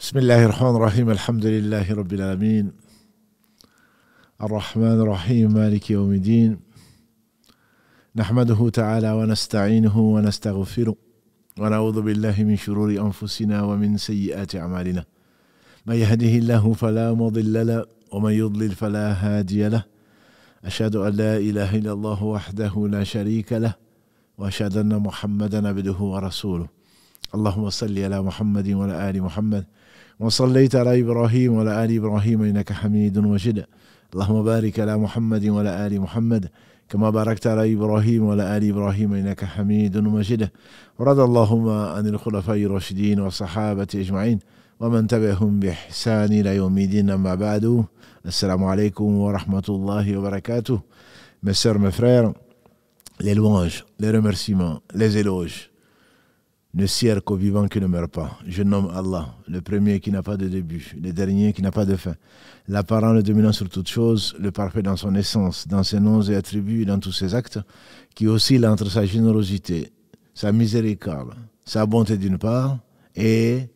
بسم الله الرحمن الرحيم الحمد لله رب العالمين الرحمن الرحيم مالك يوم الدين نحمده تعالى ونستعينه ونستغفره ونعوذ بالله من شرور أنفسنا ومن سيئات أعمالنا من يهده الله فلا مضل له ومن يضلل فلا هادي له أشهد أن لا إله إلا الله وحده لا شريك له وأشهد أن محمدا عبده ورسوله اللهم صل على محمد وعلى آل محمد وصليت على إبراهيم وعلى آل إبراهيم إنك حميد مجيد اللهم بارك على محمد وعلى آل محمد كما باركت على إبراهيم وعلى آل إبراهيم إنك حميد مجيد ورضى اللهم عن الخلفاء الراشدين والصحابة أجمعين ومن تبعهم بإحسان إلى يوم الدين أما بعد السلام عليكم ورحمة الله وبركاته. Mes sœurs, mes frères, les louanges, les remerciements, les éloges ne sert qu'au vivant qui ne meurt pas. Je nomme Allah, le premier qui n'a pas de début, le dernier qui n'a pas de fin, l'apparent, le dominant sur toutes choses, le parfait dans son essence, dans ses noms et attributs et dans tous ses actes, qui oscille entre sa générosité, sa miséricorde, sa bonté d'une part, et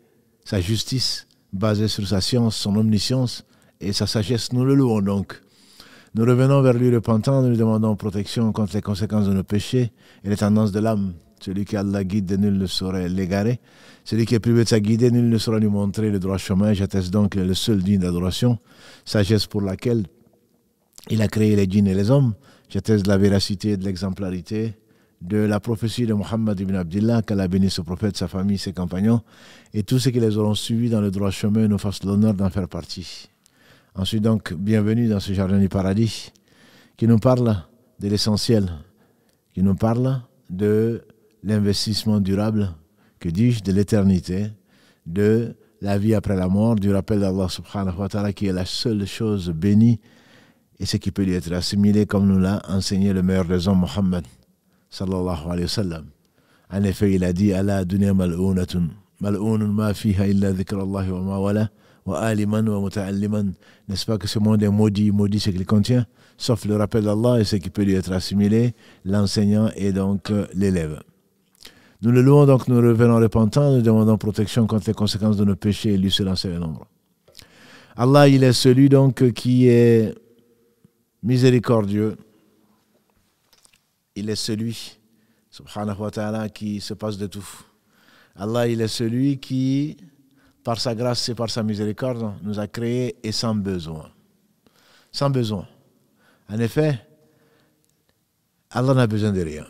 sa justice basée sur sa science, son omniscience et sa sagesse. Nous le louons donc. Nous revenons vers lui repentant, nous lui demandons protection contre les conséquences de nos péchés et les tendances de l'âme. Celui qui Allah guide, nul ne saurait l'égarer. Celui qui est privé de sa guidée, nul ne saura lui montrer le droit chemin. J'atteste donc qu'il est le seul digne d'adoration, sagesse pour laquelle il a créé les djinns et les hommes. J'atteste de la véracité et de l'exemplarité de la prophétie de Muhammad ibn Abdillah, qu'Allah bénisse ce prophète, sa famille, ses compagnons, et tous ceux qui les auront suivis dans le droit chemin nous fassent l'honneur d'en faire partie. Ensuite donc, bienvenue dans ce jardin du paradis, qui nous parle de l'essentiel, qui nous parle de l'investissement durable, que dis-je, de l'éternité, de la vie après la mort, du rappel d'Allah subhanahu wa ta'ala qui est la seule chose bénie et ce qui peut lui être assimilé comme nous l'a enseigné le meilleur des hommes, Muhammad sallallahu alayhi wa sallam. En effet, il a dit Ala dunya mal'ounatun, mal'ounun ma fiha illa dhikrallahi wa ma wala wa aliman wa muta'alliman. N'est-ce pas que ce monde est maudit, maudit ce qu'il contient, sauf le rappel d'Allah et ce qui peut lui être assimilé, l'enseignant et donc l'élève. Nous le louons donc, nous revenons repentants, nous demandons protection contre les conséquences de nos péchés et lui seul en sait le nombre. Allah, il est celui donc qui est miséricordieux. Il est celui, subhanahu wa ta'ala, qui se passe de tout. Allah, il est celui qui, par sa grâce et par sa miséricorde, nous a créés et sans besoin. Sans besoin. En effet, Allah n'a besoin de rien.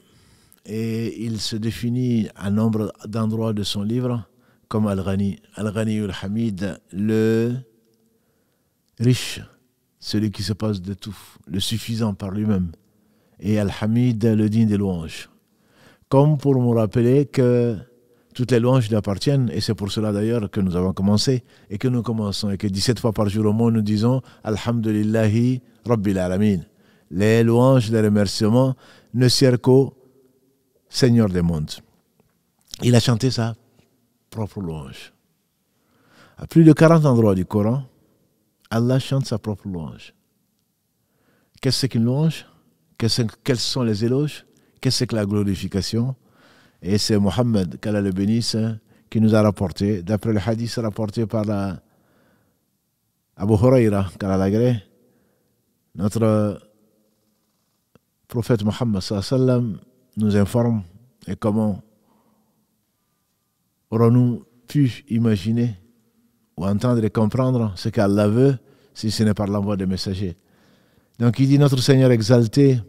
Et il se définit à nombre d'endroits de son livre comme Al-Ghani, Al-Ghani al-Hamid, le riche, celui qui se passe de tout, le suffisant par lui-même, et Al-Hamid, le digne des louanges. Comme pour nous rappeler que toutes les louanges lui appartiennent, et c'est pour cela d'ailleurs que nous avons commencé, et que nous commençons, et que 17 fois par jour au moins nous disons Alhamdulillahi Rabbil Alamin. Les louanges, les remerciements ne servent qu'au Seigneur des mondes. Il a chanté sa propre louange. À plus de 40 endroits du Coran, Allah chante sa propre louange. Qu'est-ce qu'une louange? Quels sont les éloges? Qu'est-ce que la glorification? Et c'est Mohammed, qu'Allah le bénisse, qui nous a rapporté, d'après le hadith rapporté par Abu Huraira, qu'Allah l'agrée, notre prophète Mohammed sallallahu alayhi wa sallam nous informe, et comment aurons-nous pu imaginer ou entendre et comprendre ce qu'Allah veut si ce n'est par l'envoi des messagers. Donc il dit notre Seigneur exalté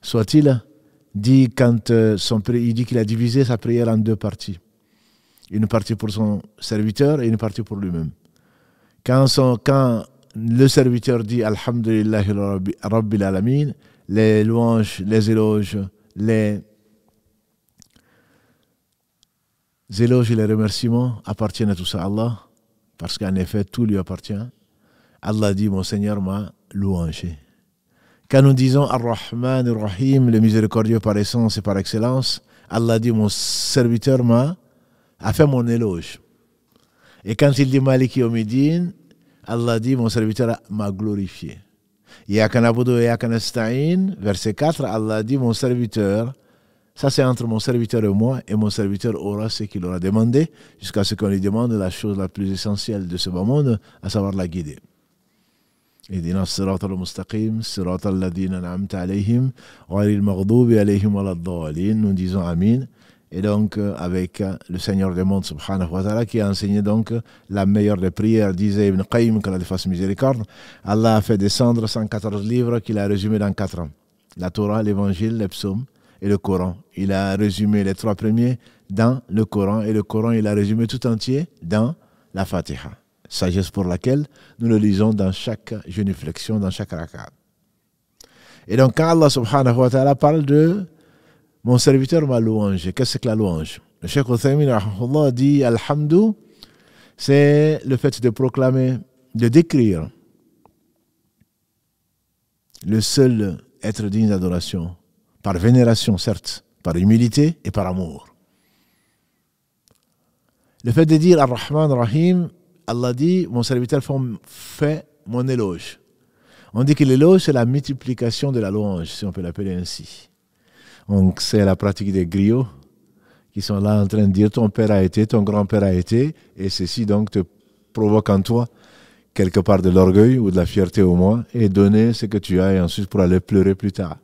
soit-il, dit quand il dit qu'il a divisé sa prière en deux parties. Une partie pour son serviteur et une partie pour lui-même. Quand le serviteur dit Alhamdulillahi Rabbil Alamin, les louanges, les éloges, les éloges et les remerciements appartiennent à tout ça à Allah, parce qu'en effet tout lui appartient. Allah dit mon Seigneur m'a louangé. Quand nous disons Ar-Rahman Ar-Rahim, le miséricordieux par essence et par excellence, Allah dit mon serviteur a fait mon éloge. Et quand il dit Maliki Yawmiddin, Allah dit mon serviteur m'a glorifié. Iyaka na'budu wa iyaka nasta'in, verset 4, Allah dit mon serviteur Ça, c'est entre mon serviteur et moi, et mon serviteur aura ce qu'il aura demandé, jusqu'à ce qu'on lui demande la chose la plus essentielle de ce bas monde, à savoir la guider. اهدنا الصراط المستقيم صراط الذين أنعمت عليهم غير المغضوب عليهم ولا الضالين. Nous disons Amin. Et donc, avec le Seigneur des mondes, subhanahu wa ta'ala, qui a enseigné donc la meilleure des prières, disait Ibn Qayyim, que la fasse miséricorde. Allah a fait descendre 114 livres qu'il a résumés dans 4 ans. La Torah, l'Évangile, les psaumes et le Coran. Il a résumé les 3 premiers dans le Coran, et le Coran, il a résumé tout entier dans la Fatiha. Sagesse pour laquelle nous le lisons dans chaque génuflexion, dans chaque rakat. Et donc, quand Allah subhanahu wa ta'ala parle de mon serviteur m'a louange, qu'est-ce que la louange? Le Cheikh Uthaymin dit Alhamdu, c'est le fait de proclamer, de décrire le seul être digne d'adoration, par vénération certes, par humilité et par amour. Le fait de dire Ar-Rahman Ar-Rahim, Allah dit, mon serviteur fait mon éloge. On dit que l'éloge, c'est la multiplication de la louange, si on peut l'appeler ainsi. Donc, c'est la pratique des griots qui sont là en train de dire, ton père a été, ton grand-père a été, et ceci donc te provoque en toi quelque part de l'orgueil ou de la fierté au moins, et donner ce que tu as, et ensuite pour aller pleurer plus tard.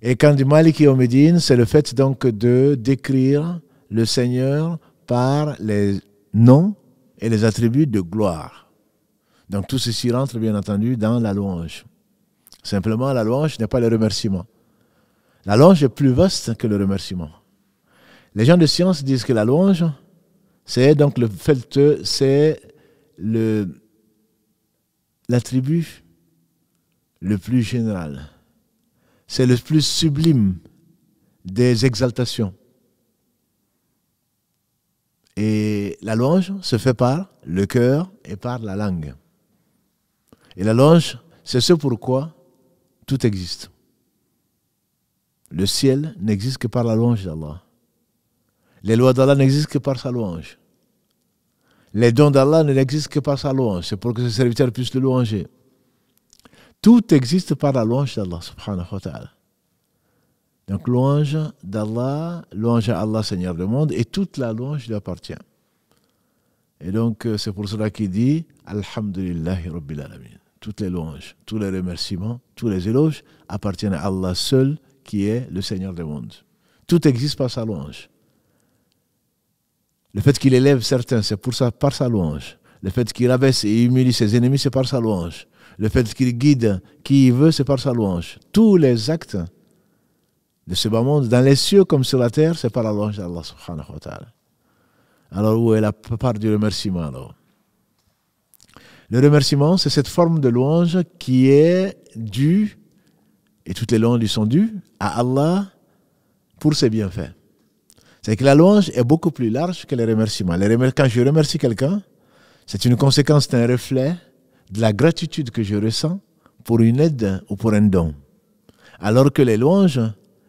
Et quand dit Maliki au Médine, c'est le fait donc de décrire le Seigneur par les noms et les attributs de gloire. Donc tout ceci rentre bien entendu dans la louange. Simplement, la louange n'est pas le remerciement. La louange est plus vaste que le remerciement. Les gens de science disent que la louange, c'est donc le fait, c'est l'attribut le plus général. C'est le plus sublime des exaltations. Et la louange se fait par le cœur et par la langue. Et la louange, c'est ce pourquoi tout existe. Le ciel n'existe que par la louange d'Allah. Les lois d'Allah n'existent que par sa louange. Les dons d'Allah n'existent que par sa louange. C'est pour que ses serviteurs puissent le louanger. Tout existe par la louange d'Allah, subhanahu wa ta'ala. Donc, louange d'Allah, louange à Allah, Seigneur du monde, et toute la louange lui appartient. Et donc, c'est pour cela qu'il dit Alhamdulillahi Rabbil Alamin. Toutes les louanges, tous les remerciements, tous les éloges appartiennent à Allah seul, qui est le Seigneur du monde. Tout existe par sa louange. Le fait qu'il élève certains, c'est par sa louange. Le fait qu'il abaisse et humilie ses ennemis, c'est par sa louange. Le fait qu'il guide qui il veut, c'est par sa louange. Tous les actes de ce bas monde, dans les cieux comme sur la terre, c'est par la louange d'Allah subhanahu wa ta'ala. Alors où est la part du remerciement alors? Le remerciement, c'est cette forme de louange qui est due, et toutes les louanges lui sont dues, à Allah pour ses bienfaits. C'est que la louange est beaucoup plus large que les remerciements. Quand je remercie quelqu'un, c'est une conséquence d'un reflet de la gratitude que je ressens pour une aide ou pour un don. Alors que les louanges,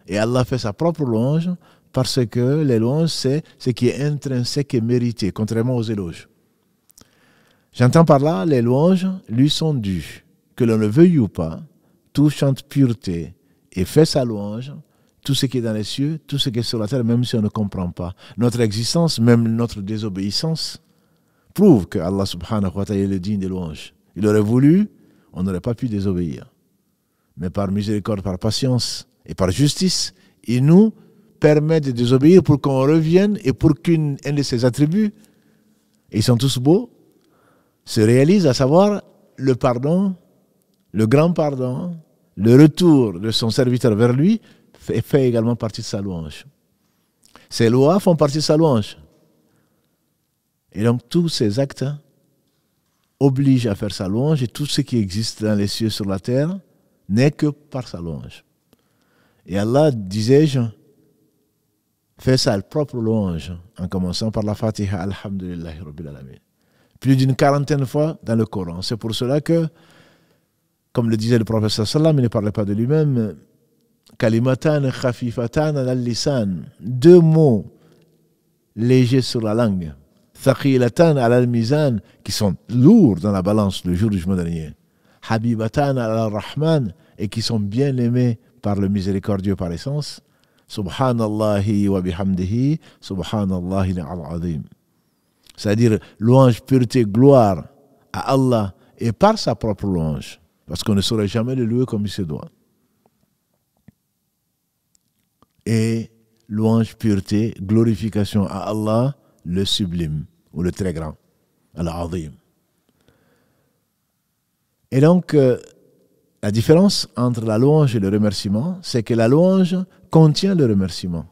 et Allah fait sa propre louange, parce que les louanges, c'est ce qui est intrinsèque et mérité, contrairement aux éloges. J'entends par là, les louanges lui sont dues. Que l'on le veuille ou pas, tout chante pureté et fait sa louange. Tout ce qui est dans les cieux, tout ce qui est sur la terre, même si on ne comprend pas. Notre existence, même notre désobéissance, prouve que Allah subhanahu wa ta'ala est le digne des louanges. Il aurait voulu, on n'aurait pas pu désobéir. Mais par miséricorde, par patience et par justice, il nous permet de désobéir pour qu'on revienne et pour qu'un de ses attributs, et ils sont tous beaux, se réalise, à savoir le pardon, le grand pardon, le retour de son serviteur vers lui, fait également partie de sa louange. Ces lois font partie de sa louange. Et donc tous ces actes obligent à faire sa louange, et tout ce qui existe dans les cieux sur la terre n'est que par sa louange. Et Allah, disais-je, fait sa propre louange, en commençant par la Fatiha, Alhamdulillahi Rabbil Alamin. Plus d'une 40aine fois dans le Coran. C'est pour cela que, comme le disait le prophète sallallahu, il ne parlait pas de lui-même, Kalimatan khafifatan al lisan, 2 mots légers sur la langue, thaqilatan al mizan, qui sont lourds dans la balance le jour du jugement dernier, habibatan al rahman, et qui sont bien aimés par le miséricordieux par essence, Subhanallahi wa bihamdihi, Subhanallahi al-azim. C'est-à-dire louange, pureté, gloire à Allah et par sa propre louange. Parce qu'on ne saurait jamais le louer comme il se doit. Et louange, pureté, glorification à Allah, le sublime ou le très grand, al-azim. Et donc, la différence entre la louange et le remerciement, c'est que la louange contient le remerciement.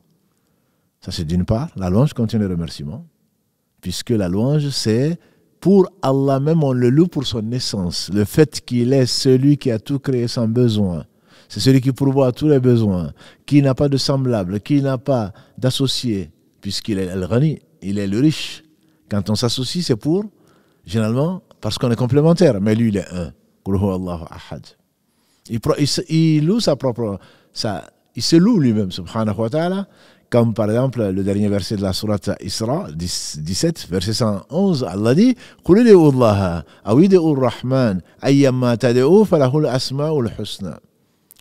Ça, c'est d'une part, la louange contient le remerciement, puisque la louange, c'est pour Allah même, on le loue pour son essence. Le fait qu'il est celui qui a tout créé sans besoin. C'est celui qui pourvoit à tous les besoins, qui n'a pas de semblable, qui n'a pas d'associé, puisqu'il est le ghani, il est le riche. Quand on s'associe, c'est pour, généralement, parce qu'on est complémentaire, mais lui, il est un. Qul huwa Allahu ahad. Il loue sa propre, il se loue lui-même, subhanahu wa ta'ala, comme par exemple le dernier verset de la sourate Isra, 17, verset 111, Allah dit Qul ud'u Allaha aw ud'u ar-Rahman ayyamma tad'u falahu al-asma'ul husna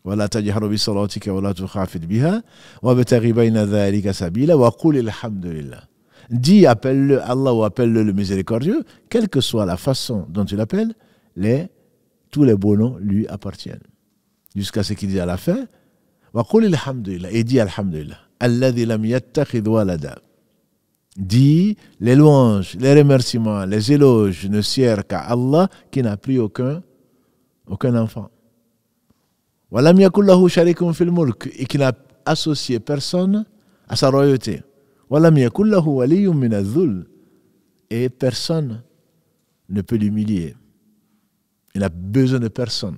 wa la tajharu bi salatika wa la tukhafid biha wabtaghi bayna dhalika sabila wa qul alhamdulillah. Dis, appelle-le Allah ou appelle-le le miséricordieux, quelle que soit la façon dont tu l'appelles, tous les beaux noms lui appartiennent. Jusqu'à ce qu'il dit à la fin, wa qul alhamdulillah, et dis alhamdulillah. Alladhi lam yattakhidh walada. Dit, les louanges, les remerciements, les éloges ne servent qu'à Allah qui n'a pris aucun enfant. Wa lam yakul lahu sharikun fil mulk, et qui n'a associé personne à sa royauté. Wa lam yakul lahu waliyyun min adh-dhul, et personne ne peut l'humilier. Il n'a besoin de personne.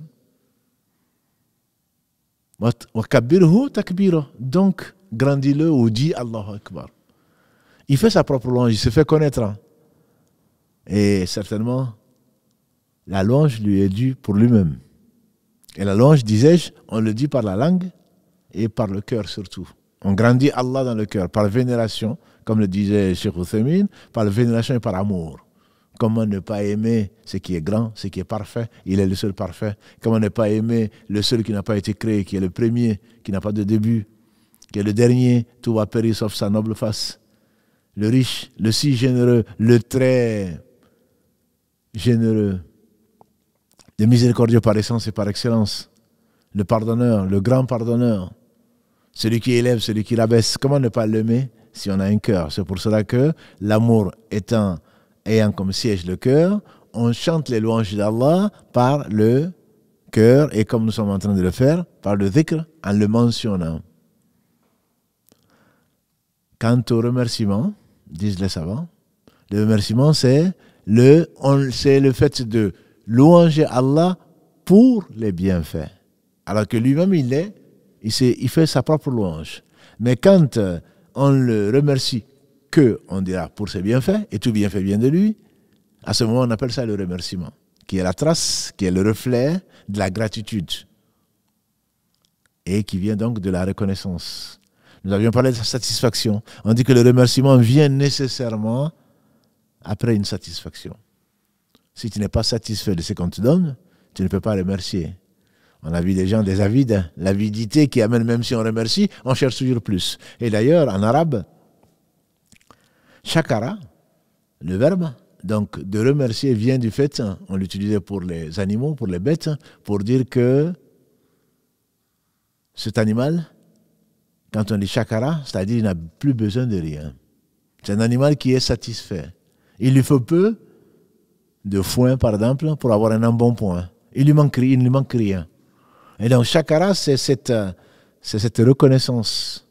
Wa kabbirhu takbira. Donc, grandis-le ou dis Allahu Akbar. Il fait sa propre louange, il se fait connaître. Et certainement, la louange lui est due pour lui-même. Et la louange, disais-je, on le dit par la langue et par le cœur surtout. On grandit Allah dans le cœur, par vénération, comme le disait Cheikh Oussemin, par vénération et par amour. Comment ne pas aimer ce qui est grand, ce qui est parfait? Il est le seul parfait. Comment ne pas aimer le seul qui n'a pas été créé, qui est le premier, qui n'a pas de début, qui est le dernier, tout va périr sauf sa noble face. Le riche, le si généreux, le très généreux, le miséricordieux par essence et par excellence, le pardonneur, le grand pardonneur, celui qui élève, celui qui rabaisse. Comment ne pas l'aimer si on a un cœur? C'est pour cela que l'amour ayant comme siège le cœur, on chante les louanges d'Allah par le cœur et comme nous sommes en train de le faire, par le dhikr en le mentionnant. Quant au remerciement, disent les savants, le remerciement c'est le fait de louanger Allah pour les bienfaits. Alors que lui-même il fait sa propre louange. Mais quand on le remercie on dira pour ses bienfaits, et tout bienfait vient de lui, à ce moment on appelle ça le remerciement, qui est la trace, qui est le reflet de la gratitude, et qui vient donc de la reconnaissance. Nous avions parlé de la satisfaction. On dit que le remerciement vient nécessairement après une satisfaction. Si tu n'es pas satisfait de ce qu'on te donne, tu ne peux pas remercier. On a vu des gens, des avides, l'avidité qui amène, même si on remercie, on cherche toujours plus. Et d'ailleurs, en arabe, shakara, le verbe, donc de remercier vient du fait, on l'utilisait pour les animaux, pour les bêtes, pour dire que cet animal, quand on dit shakara, c'est-à-dire il n'a plus besoin de rien. C'est un animal qui est satisfait. Il lui faut peu de foin, par exemple, pour avoir un embonpoint. Il ne lui manque rien. Et donc shakara, c'est cette reconnaissance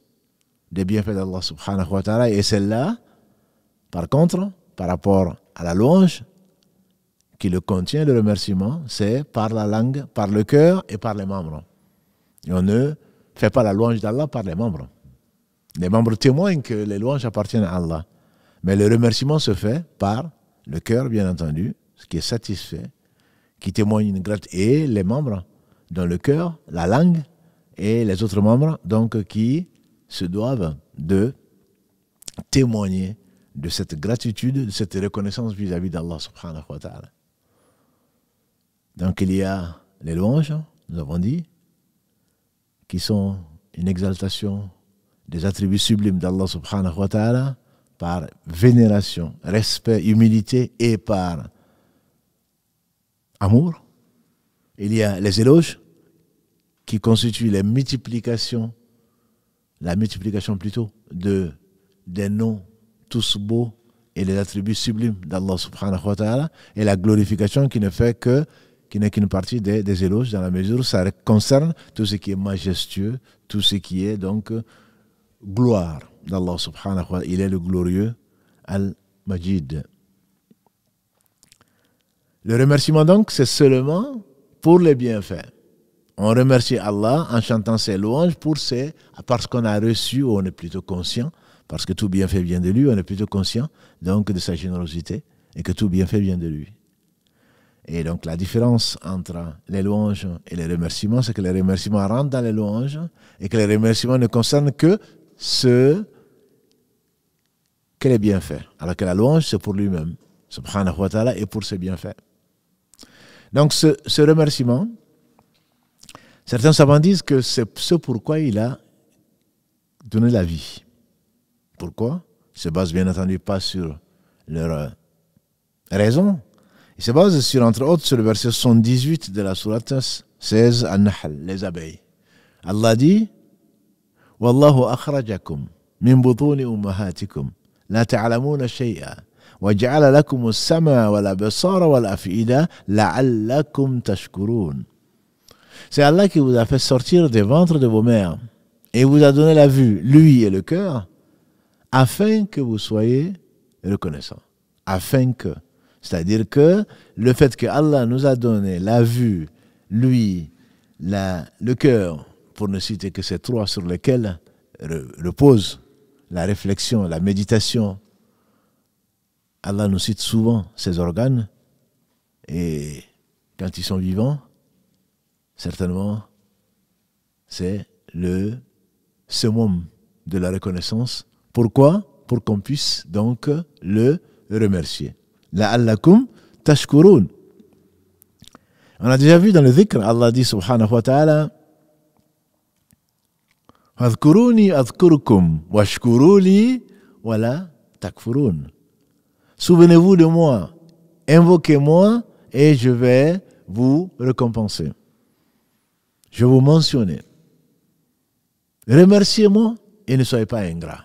des bienfaits d'Allah subhanahu wa ta'ala, et celle-là, par contre, par rapport à la louange qui le contient, le remerciement, c'est par la langue, par le cœur et par les membres. Et on ne fait pas la louange d'Allah par les membres. Les membres témoignent que les louanges appartiennent à Allah. Mais le remerciement se fait par le cœur, bien entendu, ce qui est satisfait, qui témoigne une gratitude, et les membres, dans le cœur, la langue, et les autres membres, donc qui se doivent de témoigner de cette gratitude, de cette reconnaissance vis-à-vis d'Allah subhanahu wa ta'ala. Donc il y a les louanges, nous avons dit, qui sont une exaltation des attributs sublimes d'Allah subhanahu wa ta'ala par vénération, respect, humilité et par amour. Il y a les éloges qui constituent la multiplication plutôt des noms tous beaux et les attributs sublimes d'Allah subhanahu wa ta'ala, et la glorification qui n'est qu'une partie des éloges, dans la mesure où ça concerne tout ce qui est majestueux, tout ce qui est donc gloire d'Allah subhanahu wa ta'ala. Il est le glorieux Al-Majid. Le remerciement donc, c'est seulement pour les bienfaits. On remercie Allah en chantant ses louanges parce qu'on a reçu, ou on est plutôt conscient, parce que tout bienfait vient de lui, on est plutôt conscient donc de sa générosité et que tout bienfait vient de lui. Et donc la différence entre les louanges et les remerciements, c'est que les remerciements rentrent dans les louanges et que les remerciements ne concernent que les bienfaits. Alors que la louange, c'est pour lui-même, subhanahu wa ta'ala, et pour ses bienfaits. Donc ce remerciement, certains savants disent que c'est ce pourquoi il a donné la vie. Pourquoi? Il ne se base bien entendu pas sur leur raison. Il se base sur, entre autres, sur le verset 78 de la sourate 16 An-Nahl, les abeilles. Allah dit Wallahu akhrajakum min butuni ummahatikum la ta'lamuna shay'a wa ja'ala lakum as-sam'a wal absara wal af'ida la'allakum tashkurun. C'est Allah qui vous a fait sortir des ventres de vos mères et vous a donné la vue, lui et le cœur, afin que vous soyez reconnaissants. C'est-à-dire que le fait que Allah nous a donné la vue, lui, le cœur, pour ne citer que ces trois sur lesquels repose la réflexion, la méditation. Allah nous cite souvent ces organes, et quand ils sont vivants, certainement, c'est le summum de la reconnaissance. Pourquoi? Pour qu'on puisse donc le remercier. La'allakum tashkurun. On a déjà vu dans le dhikr, Allah dit subhanahu wa ta'ala Adhkuruni adhkurukum washkuruli wala takfurun. Souvenez-vous de moi, invoquez-moi et je vais vous récompenser. Je vais vous mentionner. Remerciez-moi et ne soyez pas ingrats.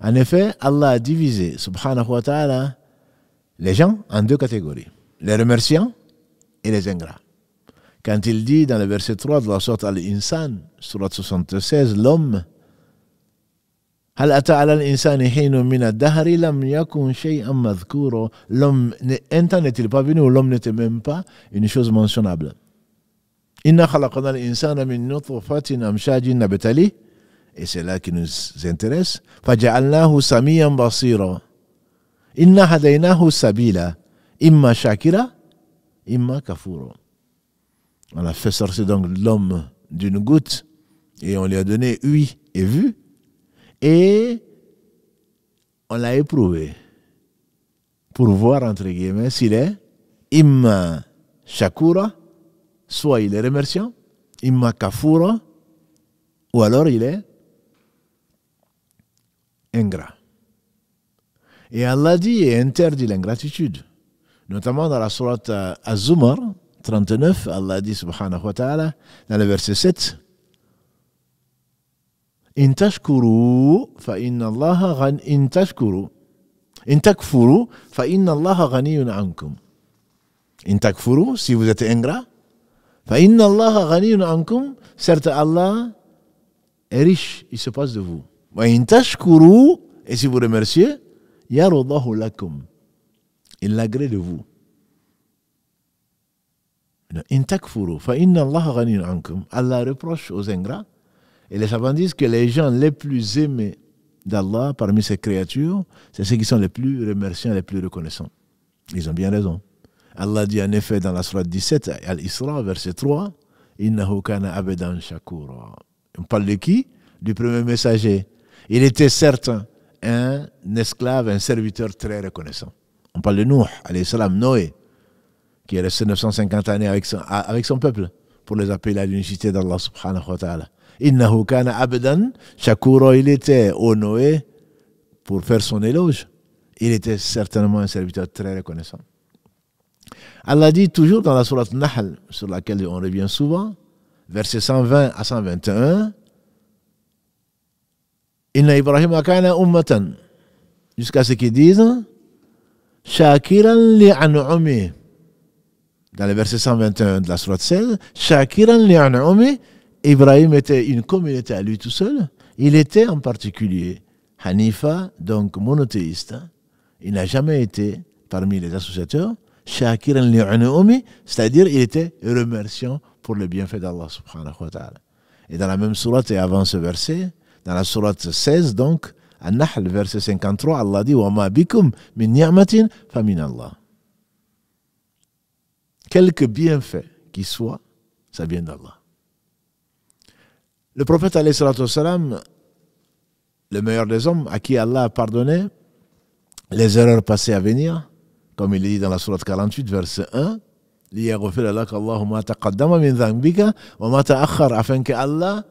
En effet, Allah a divisé, subhanahu wa ta'ala, les gens en deux catégories. Les remerciants et les ingrats. Quand il dit dans le verset 3 de la sourate Al-Insan, sourate 76, l'homme, Hal ata ala al-insani hinu min ad-dahri lam yakun shay'an madhkura. L'homme, un temps n'est-il pas venu où l'homme n'était même pas une chose mentionnable. Inna khalaqna al-insana min nutfatin amshajin nabtali. Et c'est là qui nous intéresse. Faja'alnahu samiyan basira. Inna hadaynahu sabila. Imma shakira, imma kafura. On a fait sortir donc l'homme d'une goutte et on lui a donné ouïe et vue. Et on l'a éprouvé pour voir, entre guillemets, s'il est imma shakura, soit il est remerciant, imma kafura, ou alors il est ingrat. Et Allah dit et interdit l'ingratitude. Notamment dans la sourate Az-Zumar 39, Allah dit subhanahu wa ta'ala, dans le verset 7, In tashkuru fa inna Allah in tashkuru in takfuru fa inna Allah ghaniyun ankum. In takfuru, si vous êtes ingrat, fa inna Allah ghaniyun ankum, certes Allah est riche, il se passe de vous. Wa in tashkuru, et si vous remerciez, yaruddahu lakum, il l'agrée de vous. In takfuru fa inna Allah ghaniyun ankum. Allah reproche aux ingrats. Et les savants disent que les gens les plus aimés d'Allah parmi ses créatures, c'est ceux qui sont les plus remerciants, les plus reconnaissants. Ils ont bien raison. Allah dit en effet dans la sourate 17, Al-Isra, verset 3, Innahu kana abedan shakura. On parle de qui? Du premier messager. Il était certes un esclave, un serviteur très reconnaissant. On parle de Nuh, alayhi salam, Noé, qui est resté 950 années avec son peuple pour les appeler à l'unicité d'Allah subhanahu wa ta'ala. Innahu kana abdan shakura, il était honoré pour faire son éloge. Il était certainement un serviteur très reconnaissant. Allah dit toujours dans la sourate Nahl, sur laquelle on revient souvent, versets 120 à 121, Inna Ibrahim kana ummatan, jusqu'à ce qu'ils disent Shakiran li'an'umi. Dans le verset 121 de la sourate 16, Shakiran li'an'umi, Ibrahim était une communauté à lui tout seul. Il était en particulier Hanifa, donc monothéiste. Il n'a jamais été parmi les associateurs. Shakiran li'an'umi, c'est-à-dire il était remerciant pour le bienfait d'Allah subhanahu wa ta'ala. Et dans la même sourate et avant ce verset, dans la sourate 16 donc, An-Nahl, verset 53, Allah dit wa ma bikum min ni'matin fa min Allah. Quelque bienfait qui soit, ça vient d'Allah. Le prophète alayhi salatu wassalam, le meilleur des hommes, à qui Allah a pardonné les erreurs passées à venir, comme il est dit dans la sourate 48, verset 1, liyaghfira laka Allahu ma taqaddama min dhanbika wa ma ta'akhkhar, afin que Allah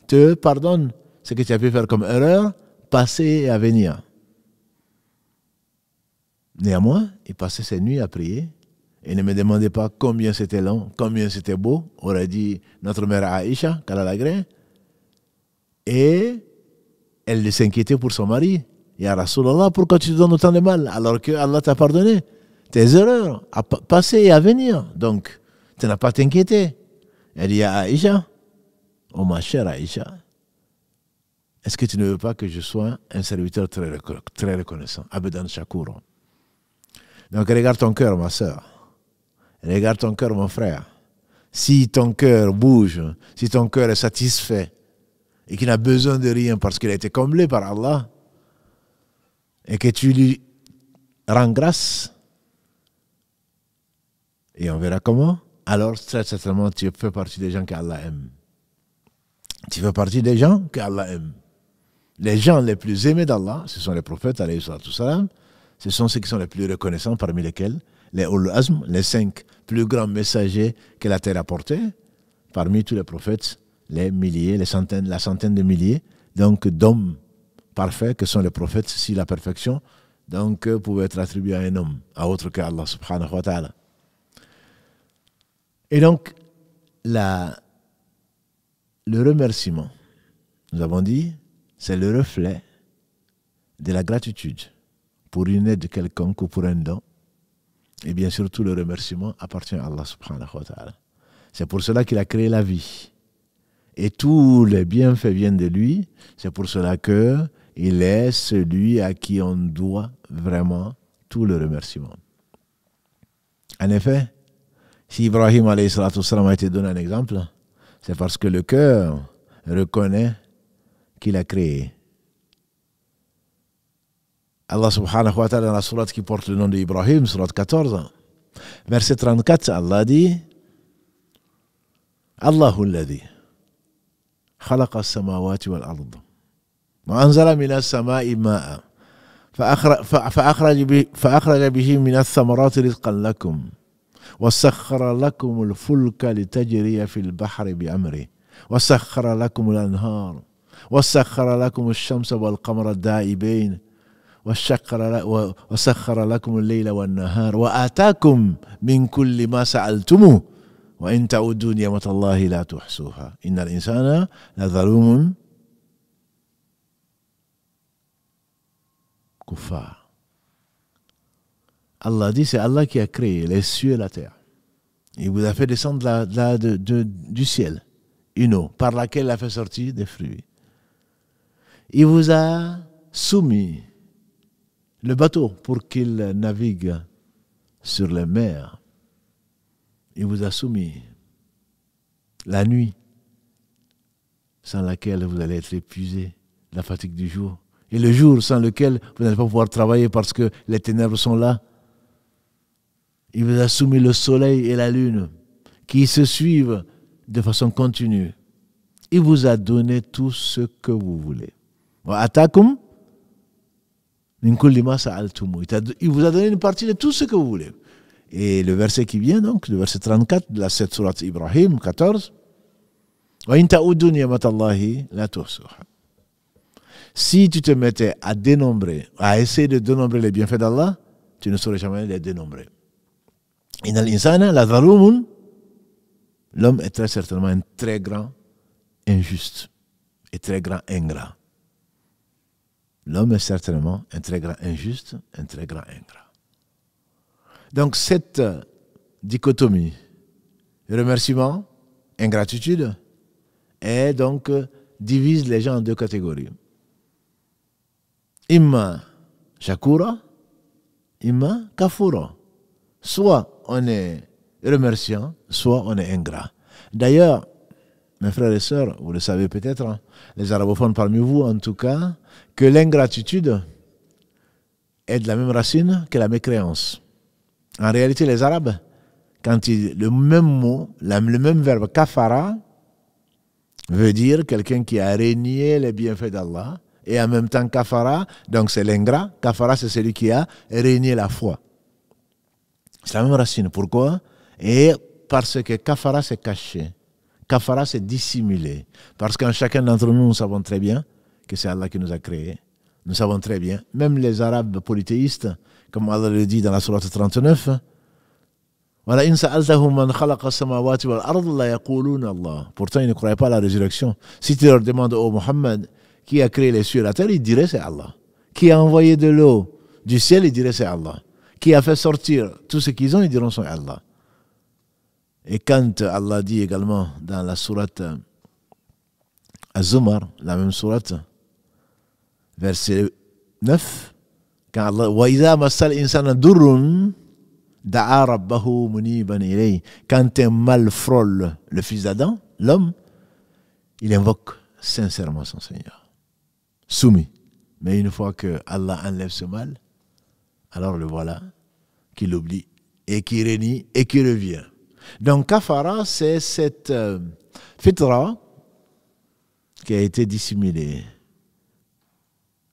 te pardonne ce que tu as pu faire comme erreur passée et à venir. Néanmoins, il passait ses nuits à prier et ne me demandait pas combien c'était long, combien c'était beau, aurait dit notre mère Aïcha, qu'Allah l'agrée. Et elle s'inquiétait pour son mari. Ya Rasulallah, pourquoi tu te donnes autant de mal alors que Allah t'a pardonné tes erreurs à passer et à venir? Donc, tu n'as pas à t'inquiéter. Elle dit à Aïcha, oh ma chère Aïcha, est-ce que tu ne veux pas que je sois un serviteur très reconnaissant? Abedan Shakour. Donc, regarde ton cœur, ma soeur. Regarde ton cœur, mon frère. Si ton cœur bouge, si ton cœur est satisfait et qu'il n'a besoin de rien parce qu'il a été comblé par Allah et que tu lui rends grâce, et on verra comment, alors très certainement tu fais partie des gens qu'Allah aime. Tu fais partie des gens qu'Allah aime. Les gens les plus aimés d'Allah, ce sont les prophètes, alayhi salatu salam, ce sont ceux qui sont les plus reconnaissants, parmi lesquels les Ulul Azm, les 5 plus grands messagers que la terre a portés, parmi tous les prophètes, les milliers, la centaine de milliers, donc d'hommes parfaits que sont les prophètes, si la perfection donc pouvait être attribuée à un homme, à autre qu'Allah subhanahu wa ta'ala. Et donc, le remerciement, nous avons dit, c'est le reflet de la gratitude pour une aide quelconque ou pour un don. Et bien sûr, tout le remerciement appartient à Allah subhanahu wa ta'ala. C'est pour cela qu'il a créé la vie. Et tous les bienfaits viennent de lui. C'est pour cela qu'il est celui à qui on doit vraiment tout le remerciement. En effet, si Ibrahim alayhi salatu wassalam a été donné un exemple, c'est parce que le cœur reconnaît qu'il a créé. Allah subhanahu wa ta'ala dans la sourate qui porte le nom d'Ibrahim, sourate 14, verset 34, Allah dit Allahu alladhi khalaqa as-samawati wal ard wa anzala minas samai ma'a فأخرج به من الثمرات رزقا لكم وسخر لكم الفلك لتجري في البحر بأمره وسخر لكم الأنهار وسخر لكم الشمس والقمر دائبين وسخر لكم الليل والنهار وآتاكم من كل ما سألتموه وإن تعودوا نعمة الله لا تحصوها إن الإنسان لظلوم كفار. Allah dit, c'est Allah qui a créé les cieux et la terre. Il vous a fait descendre du ciel une eau par laquelle il a fait sortir des fruits. Il vous a soumis le bateau pour qu'il navigue sur les mers. Il vous a soumis la nuit sans laquelle vous allez être épuisé, la fatigue du jour. Et le jour sans lequel vous n'allez pas pouvoir travailler parce que les ténèbres sont là. Il vous a soumis le soleil et la lune qui se suivent de façon continue. Il vous a donné tout ce que vous voulez. Il vous a donné une partie de tout ce que vous voulez. Et le verset qui vient, donc, le verset 34 de la 7 sourate Ibrahim 14, Si tu te mettais à dénombrer, à essayer de dénombrer les bienfaits d'Allah, tu ne saurais jamais les dénombrer. L'homme est très certainement un très grand injuste et très grand ingrat. L'homme est certainement un très grand injuste, un très grand ingrat. Donc cette dichotomie, remerciement, ingratitude, et donc divise les gens en deux catégories. Imma shakura, imma kafura. Soit on est remerciant, soit on est ingrat. D'ailleurs, mes frères et sœurs, vous le savez peut-être, hein, les arabophones parmi vous en tout cas, que l'ingratitude est de la même racine que la mécréance. En réalité, les Arabes, quand le même mot, le même verbe kafara, veut dire quelqu'un qui a renié les bienfaits d'Allah, et en même temps kafara, donc c'est l'ingrat, kafara c'est celui qui a renié la foi. C'est la même racine. Pourquoi? Et parce que kafara c'est caché, kafara c'est dissimulé. Parce qu'en chacun d'entre nous, nous savons très bien que c'est Allah qui nous a créés. Nous savons très bien, même les Arabes polythéistes, comme Allah le dit dans la sourate 39, pourtant ils ne croyaient pas à la résurrection. Si tu leur demandes, oh Mohammed, qui a créé les cieux et la terre, ils diraient c'est Allah. Qui a envoyé de l'eau du ciel, ils diraient c'est Allah. Qui a fait sortir tout ce qu'ils ont, ils diront c'est Allah. Et quand Allah dit également dans la sourate Az-Zumar, la même sourate, verset 9, quand Allah وَإِذَا مَسَّ الْإِنسَانَ دُرٌّ دَعَا رَبَّهُ مُنِيبًا إِلَيْهِ. Quand un mal frôle le fils d'Adam, l'homme, il invoque sincèrement son Seigneur, soumis. Mais une fois que Allah enlève ce mal, alors le voilà qui l'oublie et qui renie et qui revient. Donc kafara, c'est cette fitra qui a été dissimulée.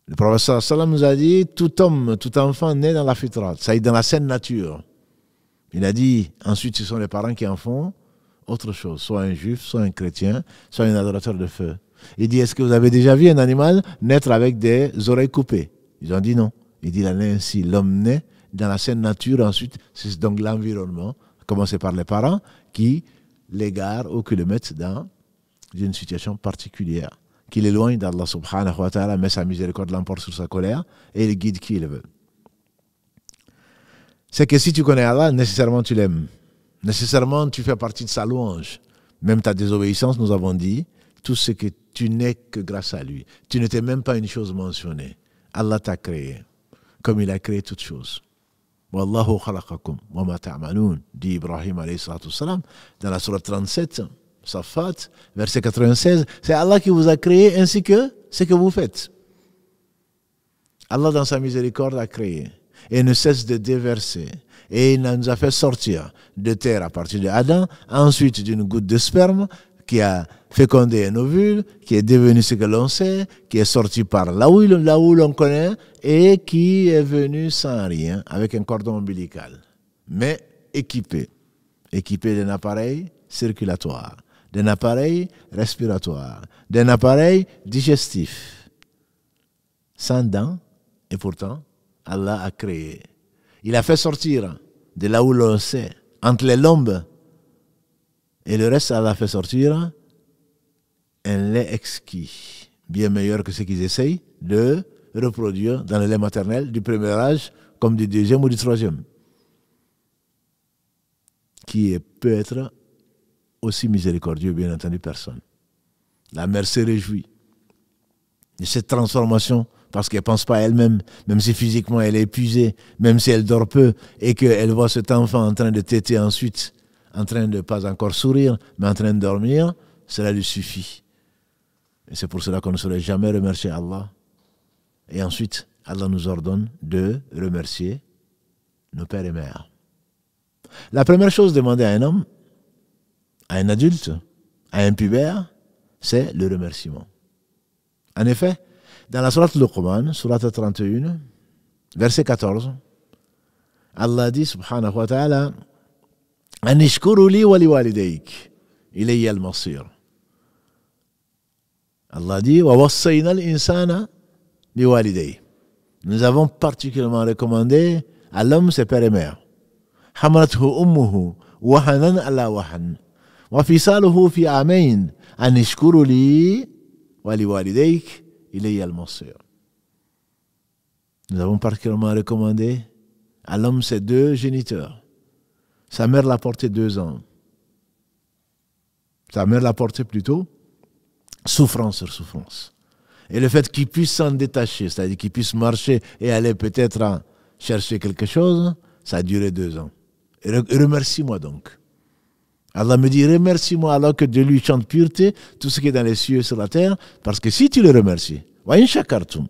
Le prophète sallam nous a dit, tout homme, tout enfant naît dans la fitra, ça est dans la saine nature. Il a dit, ensuite ce sont les parents qui en font autre chose, soit un juif, soit un chrétien, soit un adorateur de feu. Il dit, est-ce que vous avez déjà vu un animal naître avec des oreilles coupées? Ils ont dit non. Il dit, ainsi, l'homme naît dans la saine nature, ensuite c'est donc l'environnement, à commencer par les parents, qui l'égarent ou qui le mettent dans une situation particulière, qui l'éloigne d'Allah subhanahu wa ta'ala, mais sa miséricorde l'emporte sur sa colère, et il guide qui il veut. C'est que si tu connais Allah, nécessairement tu l'aimes. Nécessairement tu fais partie de sa louange. Même ta désobéissance, nous avons dit, tout ce que tu n'es que grâce à lui. Tu n'étais même pas une chose mentionnée. Allah t'a créé, comme il a créé toutes choses. Wallahu khalaqakum wa ma ta'malun, dit Ibrahim alayhi salatu wassalam, dans la sourate 37, Safat, verset 96, c'est Allah qui vous a créé ainsi que ce que vous faites. Allah dans sa miséricorde a créé et ne cesse de déverser. Et il nous a fait sortir de terre à partir de Adam, ensuite d'une goutte de sperme qui a fécondé un ovule, qui est devenu ce que l'on sait, qui est sorti par là où l'on connaît, et qui est venu sans rien, avec un cordon ombilical, mais équipé d'un appareil circulatoire, d'un appareil respiratoire, d'un appareil digestif, sans dents, et pourtant, Allah a créé. Il a fait sortir de là où l'on sait, entre les lombes, et le reste, Allah a fait sortir un lait exquis, bien meilleur que ce qu'ils essayent de reproduire dans le lait maternel du premier âge, comme du deuxième ou du troisième, qui peut être aussi miséricordieux, bien entendu, personne. La mère se réjouit de cette transformation parce qu'elle ne pense pas à elle-même, même si physiquement elle est épuisée, même si elle dort peu, et qu'elle voit cet enfant en train de téter ensuite, en train de pas encore sourire, mais en train de dormir, cela lui suffit. Et c'est pour cela qu'on ne saurait jamais remercier Allah. Et ensuite, Allah nous ordonne de remercier nos pères et mères. La première chose demandée à un homme, à un adulte, à un pubère, c'est le remerciement. En effet, dans la sourate Luqman, sourate 31, verset 14, Allah dit, subhanahu wa ta'ala, « Anishkuru li wa li walidayk, ilayya al-masir » Allah dit وَوَصَّيْنَا الْإِنسَانَ بِوَالِدَيْهِ. Nous avons particulièrement recommandé à l'homme ses pères et mères. حَمَلَتْهُ أُمُّهُ وَهَنًا عَلَى وَهَنٍ وَفِصَالُهُ فِي عَامَيْنِ أَنِ اشْكُرْ لِي وَلِوَالِدَيْكَ إِلَيَّ الْمَصِيرُ. Nous avons particulièrement recommandé à l'homme ses deux géniteurs. Sa mère l'a porté 2 ans. Sa mère l'a porté plutôt souffrance sur souffrance. Et le fait qu'il puisse s'en détacher, c'est-à-dire qu'il puisse marcher et aller peut-être chercher quelque chose, ça a duré 2 ans. Et remercie-moi donc. Allah me dit, remercie-moi alors que de lui chante pureté, tout ce qui est dans les cieux et sur la terre, parce que si tu le remercies, wa in shakartum,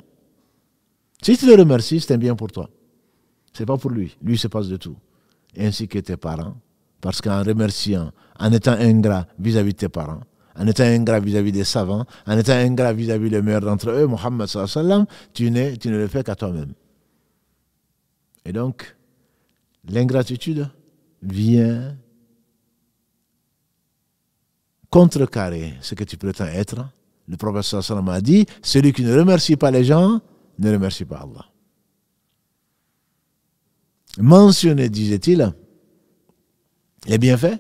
si tu le remercies, c'est un bien pour toi. C'est pas pour lui. Lui, il se passe de tout. Ainsi que tes parents. Parce qu'en remerciant, en étant ingrat vis-à-vis de tes parents, en étant ingrat vis-à-vis des savants, en étant ingrat vis-à-vis des meilleurs d'entre eux, Muhammad sallallahu alayhi wa sallam, tu ne le fais qu'à toi-même. Et donc, l'ingratitude vient contrecarrer ce que tu prétends être. Le prophète sallallahu alayhi wa sallam a dit, celui qui ne remercie pas les gens, ne remercie pas Allah. Mentionner, disait-il, les bienfaits,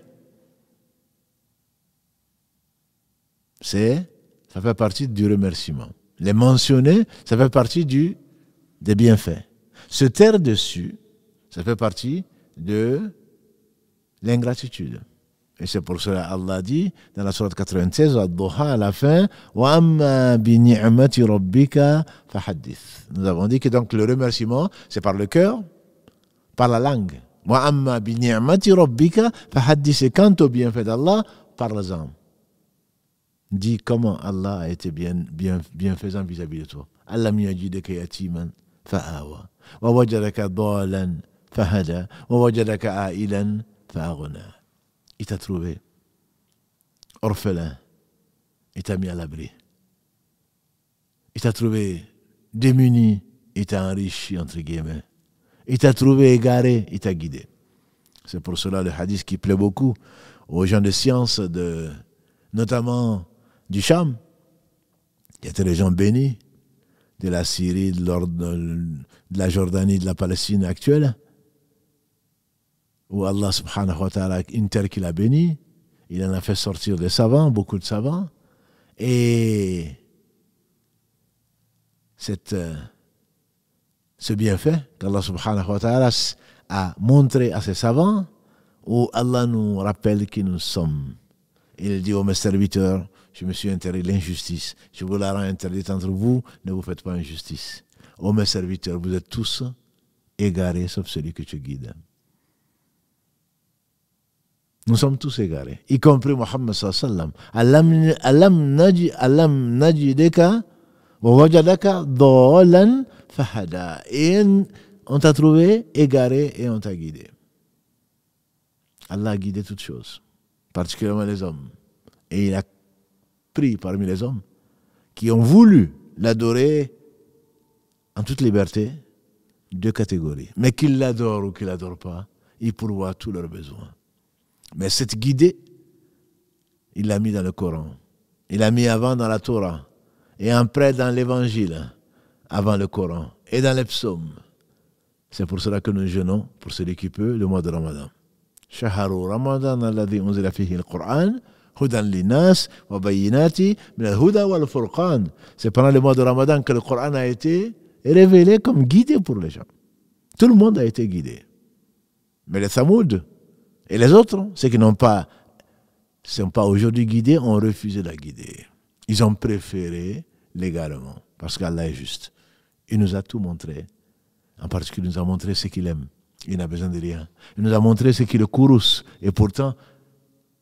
ça fait partie du remerciement. Les mentionner, ça fait partie des bienfaits. Se taire dessus, ça fait partie de l'ingratitude. Et c'est pour cela Allah dit dans la sourate 96, Ad-Duha, à la fin, Wa amma bi ni'mati rabbika fahaddith. Nous avons dit que donc le remerciement, c'est par le cœur, par la langue. Wa amma bi ni'mati rabbika fahaddith. Et quant au bienfait d'Allah, parle-en. Dis comment Allah a été bienfaisant vis-à-vis de toi. Alam yajidaka yatiman fa'awa. Wa wajadaka dalan fahada. Wa wajadaka a'ilan fa'aghna. Il t'a trouvé orphelin, il t'a mis à l'abri. Il t'a trouvé démuni, il t'a enrichi, entre guillemets. Il t'a trouvé égaré, il t'a guidé. C'est pour cela le hadith qui plaît beaucoup aux gens de science, notamment du Cham, qui étaient les gens bénis, de la Syrie, de la Jordanie, de la Palestine actuelle, où Allah subhanahu wa ta'ala, une terre qu'il a bénie, il en a fait sortir des savants, beaucoup de savants, et ce bienfait qu'Allah subhanahu wa ta'ala a montré à ses savants, où Allah nous rappelle qui nous sommes. Il dit, ô mes serviteurs, je me suis interdit l'injustice, je vous la rends interdite entre vous, ne vous faites pas injustice. Ô mes serviteurs, vous êtes tous égarés, sauf celui que tu guides. Nous sommes tous égarés, y compris Muhammad sallallahu alayhi wa sallam. Alam najideka wa wajadaka dalan fahada. Et on t'a trouvé égaré et on t'a guidé. Allah a guidé toutes choses, particulièrement les hommes. Et il a pris parmi les hommes qui ont voulu l'adorer en toute liberté 2 catégories. Mais qu'ils l'adorent ou qu'ils ne l'adorent pas, il pourvoit tous leurs besoins. Mais cette guidée, il l'a mis dans le Coran. Il l'a mis avant dans la Torah. Et après dans l'Évangile, avant le Coran. Et dans les psaumes. C'est pour cela que nous jeûnons, pour celui qui peut, le mois de Ramadan. Shaharu Ramadan alladhi unzila fihi al-Qur'an, hudan linnas wa bayyinati min al-huda wal furqan. C'est pendant le mois de Ramadan que le Coran a été révélé comme guidé pour les gens. Tout le monde a été guidé. Mais les Thamoud et les autres, ceux qui ne sont pas aujourd'hui guidés, ont refusé de la guider. Ils ont préféré l'égarement, parce qu'Allah est juste. Il nous a tout montré. En particulier, il nous a montré ce qu'il aime. Il n'a besoin de rien. Il nous a montré ce qui le courrouce. Et pourtant,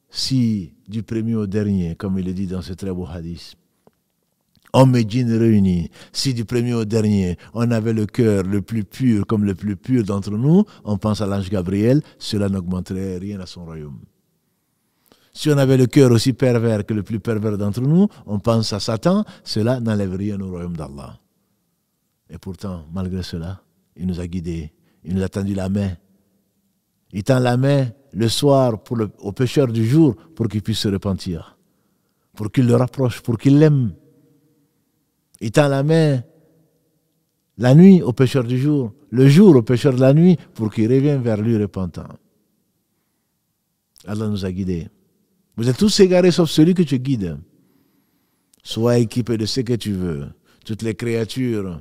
si du premier au dernier, comme il le dit dans ce très beau hadith, hommes et djinns réunis, si du premier au dernier, on avait le cœur le plus pur comme le plus pur d'entre nous, on pense à l'ange Gabriel, cela n'augmenterait rien à son royaume. Si on avait le cœur aussi pervers que le plus pervers d'entre nous, on pense à Satan, cela n'enlève rien au royaume d'Allah. Et pourtant, malgré cela, il nous a guidés, il nous a tendu la main. Il tend la main le soir au pécheur du jour pour qu'il puisse se repentir, pour qu'il le rapproche, pour qu'il l'aime. Il tend la main la nuit au pécheur du jour, le jour au pécheur de la nuit, pour qu'il revienne vers lui repentant. Allah nous a guidés. Vous êtes tous égarés sauf celui que tu guides. Sois équipé de ce que tu veux. Toutes les créatures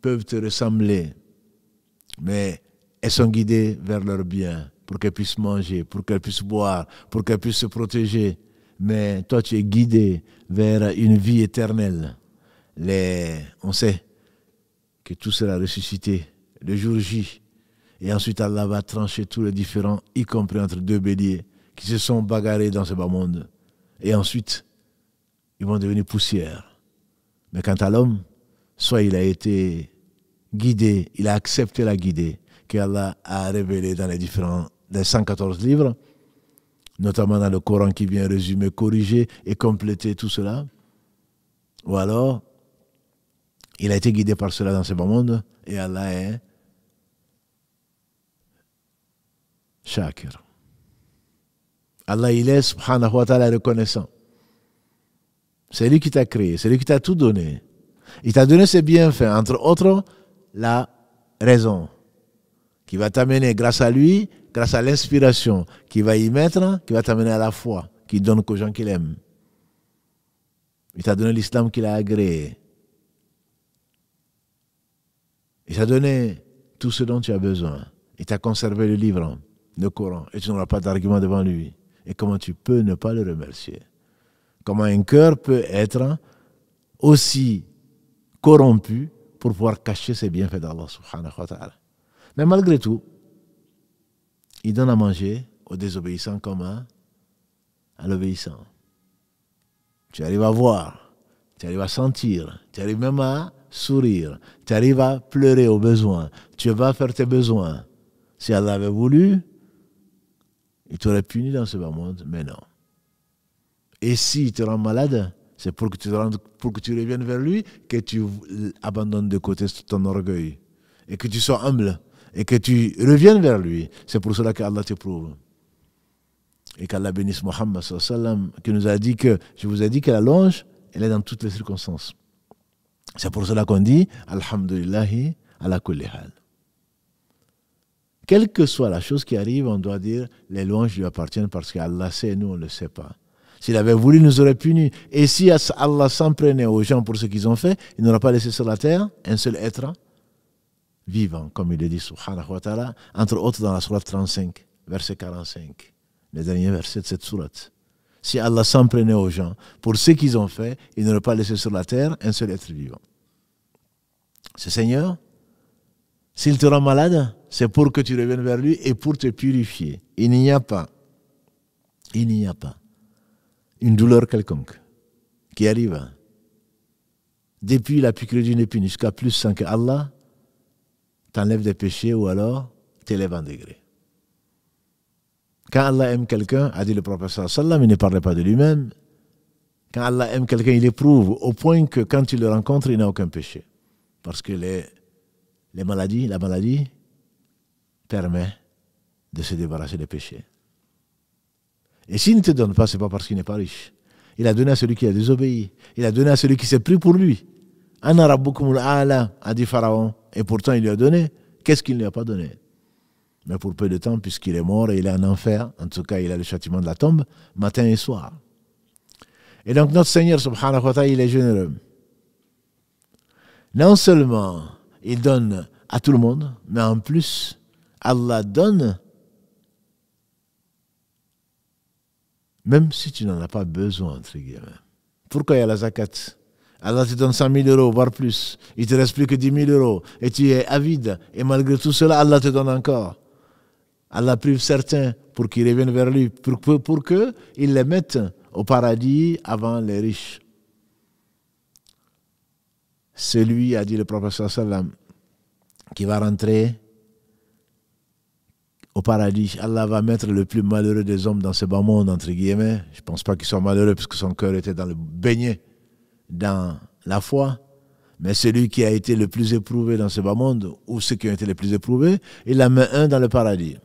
peuvent te ressembler, mais elles sont guidées vers leur bien, pour qu'elles puissent manger, pour qu'elles puissent boire, pour qu'elles puissent se protéger. Mais toi, tu es guidé vers une vie éternelle. On sait que tout sera ressuscité le jour J. Et ensuite, Allah va trancher tous les différends, y compris entre deux béliers, qui se sont bagarrés dans ce bas monde. Et ensuite, ils vont devenir poussière. Mais quant à l'homme, soit il a été guidé, il a accepté la guidée qu'Allah a révélée dans les 114 livres, notamment dans le Coran qui vient résumer, corriger et compléter tout cela. Ou alors, il a été guidé par cela dans ce bas monde et Allah est Shakir. Allah, il est, subhanahu wa ta'ala, reconnaissant. C'est lui qui t'a créé, c'est lui qui t'a tout donné. Il t'a donné ses bienfaits, entre autres, la raison, qui va t'amener, grâce à lui, grâce à l'inspiration qu'il va y mettre, qui va t'amener à la foi, qu'il donne qu'aux gens qu'il aime. Il t'a donné l'islam qu'il a agréé. Il t'a donné tout ce dont tu as besoin. Il t'a conservé le livre, le Coran, et tu n'auras pas d'argument devant lui. Et comment tu peux ne pas le remercier? Comment un cœur peut être aussi corrompu pour pouvoir cacher ses bienfaits d'Allah subhanahu wa ta'ala. Mais malgré tout, il donne à manger aux désobéissants comme à l'obéissant. Tu arrives à voir, tu arrives à sentir, tu arrives même à sourire, tu arrives à pleurer au besoin, tu vas faire tes besoins. Si Allah avait voulu, il t'aurait puni dans ce bas monde, mais non. Et s'il te rend malade, c'est pour que tu reviennes vers lui, que tu abandonnes de côté ton orgueil, et que tu sois humble, et que tu reviennes vers lui. C'est pour cela qu'Allah t'éprouve. Et qu'Allah bénisse Muhammad sallallahu alayhi wa sallam, qui nous a dit que, je vous ai dit que la louange, elle est dans toutes les circonstances. C'est pour cela qu'on dit Alhamdulillahi ala kulli hal. Quelle que soit la chose qui arrive, on doit dire les louanges lui appartiennent parce qu'Allah sait, nous on ne le sait pas. S'il avait voulu, il nous aurait punis. Et si Allah s'en prenait aux gens pour ce qu'ils ont fait, il n'aurait pas laissé sur la terre un seul être vivant, comme il le dit subhanahu wa ta'ala, entre autres dans la sourate 35, verset 45, les derniers versets de cette sourate. Si Allah s'en prenait aux gens pour ce qu'ils ont fait, il n'aurait pas laissé sur la terre un seul être vivant. Ce Seigneur, s'il te rend malade, c'est pour que tu reviennes vers lui et pour te purifier. Il n'y a pas une douleur quelconque qui arrive depuis la piqûre d'une épine jusqu'à plus sans que Allah t'enlève des péchés ou alors t'élève en degré. Quand Allah aime quelqu'un, a dit le prophète sallallahu alayhi wa sallam, il ne parlait pas de lui-même. Quand Allah aime quelqu'un, il éprouve au point que quand il le rencontre, il n'a aucun péché. Parce que la maladie permet de se débarrasser des péchés. Et s'il ne te donne pas, ce n'est pas parce qu'il n'est pas riche. Il a donné à celui qui a désobéi. Il a donné à celui qui s'est pris pour lui. Ana rabbukumul a'la, a dit Pharaon. Et pourtant, il lui a donné. Qu'est-ce qu'il ne lui a pas donné? Mais pour peu de temps, puisqu'il est mort et il est en enfer, en tout cas, il a le châtiment de la tombe, matin et soir. Et donc, notre Seigneur, subhanahu wa ta'ala, il est généreux. Non seulement il donne à tout le monde, mais en plus, Allah donne même si tu n'en as pas besoin, entre guillemets. Pourquoi il y a la zakat? Allah te donne 100 000 euros, voire plus. Il ne te reste plus que 10 000 euros. Et tu es avide. Et malgré tout cela, Allah te donne encore. Allah prive certains pour qu'ils reviennent vers lui, pour qu'ils les mettent au paradis avant les riches. Celui, a dit le prophète sallallahu alayhi wa sallam, qui va rentrer au paradis, Allah va mettre le plus malheureux des hommes dans ce bas monde, entre guillemets. Je ne pense pas qu'il soit malheureux puisque son cœur était baigné dans la foi. Mais celui qui a été le plus éprouvé dans ce bas monde, ou ceux qui ont été les plus éprouvés, il la met un dans le paradis.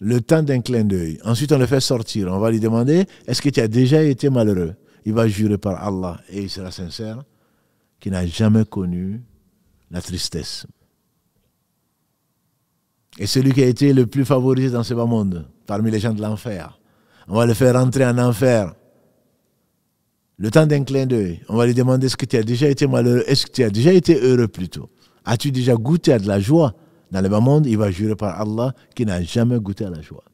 Le temps d'un clin d'œil. Ensuite, on le fait sortir. On va lui demander, est-ce que tu as déjà été malheureux? il va jurer par Allah, et il sera sincère, qu'il n'a jamais connu la tristesse. Et celui qui a été le plus favorisé dans ce bas monde, parmi les gens de l'enfer, on va le faire rentrer en enfer. Le temps d'un clin d'œil, on va lui demander est-ce que tu as déjà été malheureux, est-ce que tu as déjà été heureux plutôt? As-tu déjà goûté à de la joie? Dans le bas monde, il va jurer par Allah qu'il n'a jamais goûté à la joie.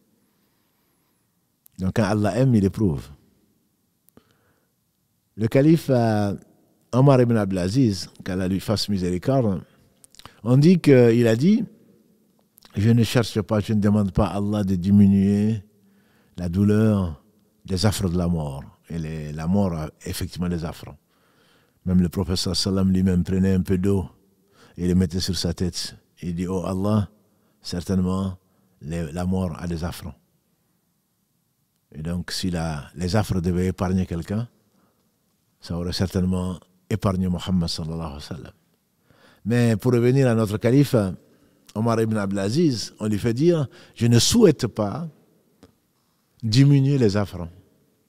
Donc quand Allah aime, il éprouve. Le calife Omar ibn Abdelaziz, qu'Allah lui fasse miséricorde, on dit qu'il a dit je ne cherche pas, je ne demande pas à Allah de diminuer la douleur des affres de la mort. Et la mort a effectivement des affres. Même le prophète sallam lui-même prenait un peu d'eau et le mettait sur sa tête. Il dit, oh Allah, certainement, la mort a des affres. Et donc, si les affres devaient épargner quelqu'un, ça aurait certainement épargné Muhammad sallallahu alayhi wa sallam. Mais pour revenir à notre calife, Omar ibn Abdelaziz, on lui fait dire, je ne souhaite pas diminuer les affres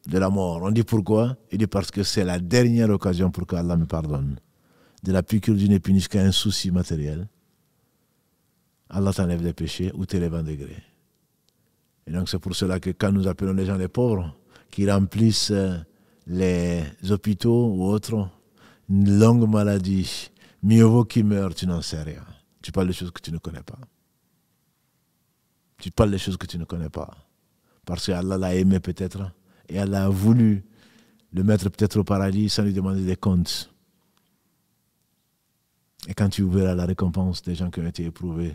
de la mort. On dit pourquoi? Il dit parce que c'est la dernière occasion pour qu'Allah me pardonne. De la piqûre d'une épine jusqu'à un souci matériel, Allah t'enlève des péchés ou t'élève en degré. Et donc c'est pour cela que quand nous appelons les gens les pauvres, qui remplissent les hôpitaux ou autres, une longue maladie, mieux vaut qu'ils meurent, tu n'en sais rien. Tu parles des choses que tu ne connais pas. Tu parles des choses que tu ne connais pas. Parce qu'Allah l'a aimé peut-être, et Allah a voulu le mettre peut-être au paradis sans lui demander des comptes. Et quand tu verras la récompense des gens qui ont été éprouvés,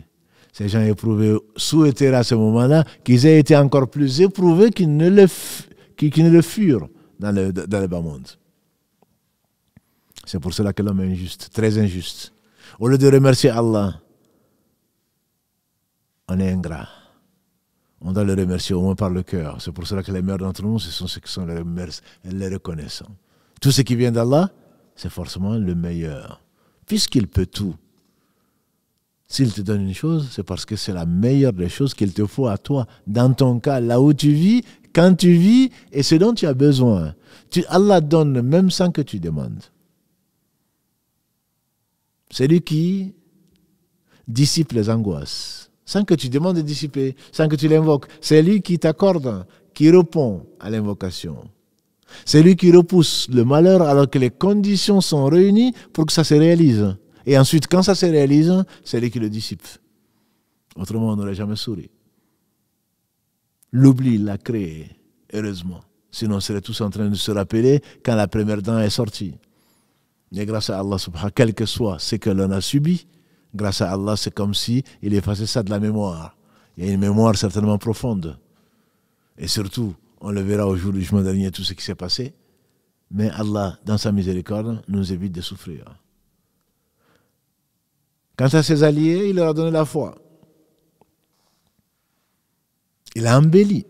ces gens éprouvés souhaiteraient à ce moment-là qu'ils aient été encore plus éprouvés qu'ils ne le furent dans le bas monde. C'est pour cela que l'homme est injuste, très injuste. Au lieu de remercier Allah, on est ingrat. On doit le remercier au moins par le cœur. C'est pour cela que les meilleurs d'entre nous, ce sont ceux qui sont les reconnaissants. Tout ce qui vient d'Allah, c'est forcément le meilleur. Puisqu'il peut tout. S'il te donne une chose, c'est parce que c'est la meilleure des choses qu'il te faut à toi. Dans ton cas, là où tu vis, quand tu vis, et ce dont tu as besoin. Allah donne même sans que tu demandes. C'est lui qui dissipe les angoisses. Sans que tu demandes de dissiper, sans que tu l'invoques. C'est lui qui t'accorde, qui répond à l'invocation. C'est lui qui repousse le malheur alors que les conditions sont réunies pour que ça se réalise. Et ensuite, quand ça se réalise, c'est lui qui le dissipe. Autrement, on n'aurait jamais souri. L'oubli l'a créé, heureusement. Sinon, on serait tous en train de se rappeler quand la première dent est sortie. Et grâce à Allah, quel que soit ce que l'on a subi, grâce à Allah, c'est comme si il effaçait ça de la mémoire. Il y a une mémoire certainement profonde. Et surtout, on le verra au jour du jugement dernier, tout ce qui s'est passé. Mais Allah, dans sa miséricorde, nous évite de souffrir. Quant à ses alliés, il leur a donné la foi. Il a embelli.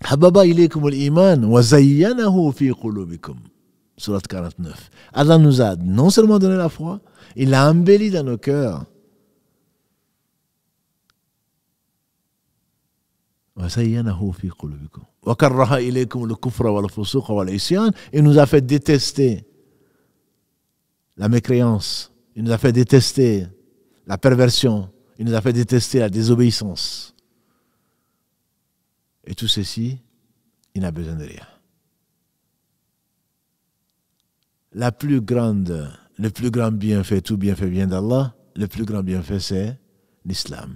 Hababa ilaykum al-iman wa zayyanahu fi qulubikum. Surat 49. Allah nous a non seulement donné la foi, il l'a embelli dans nos cœurs. Et il nous a fait détester la mécréance, il nous a fait détester la perversion, il nous a fait détester la désobéissance. Et tout ceci, il n'a besoin de rien. Le plus grand bienfait, tout bienfait vient d'Allah, le plus grand bienfait c'est l'islam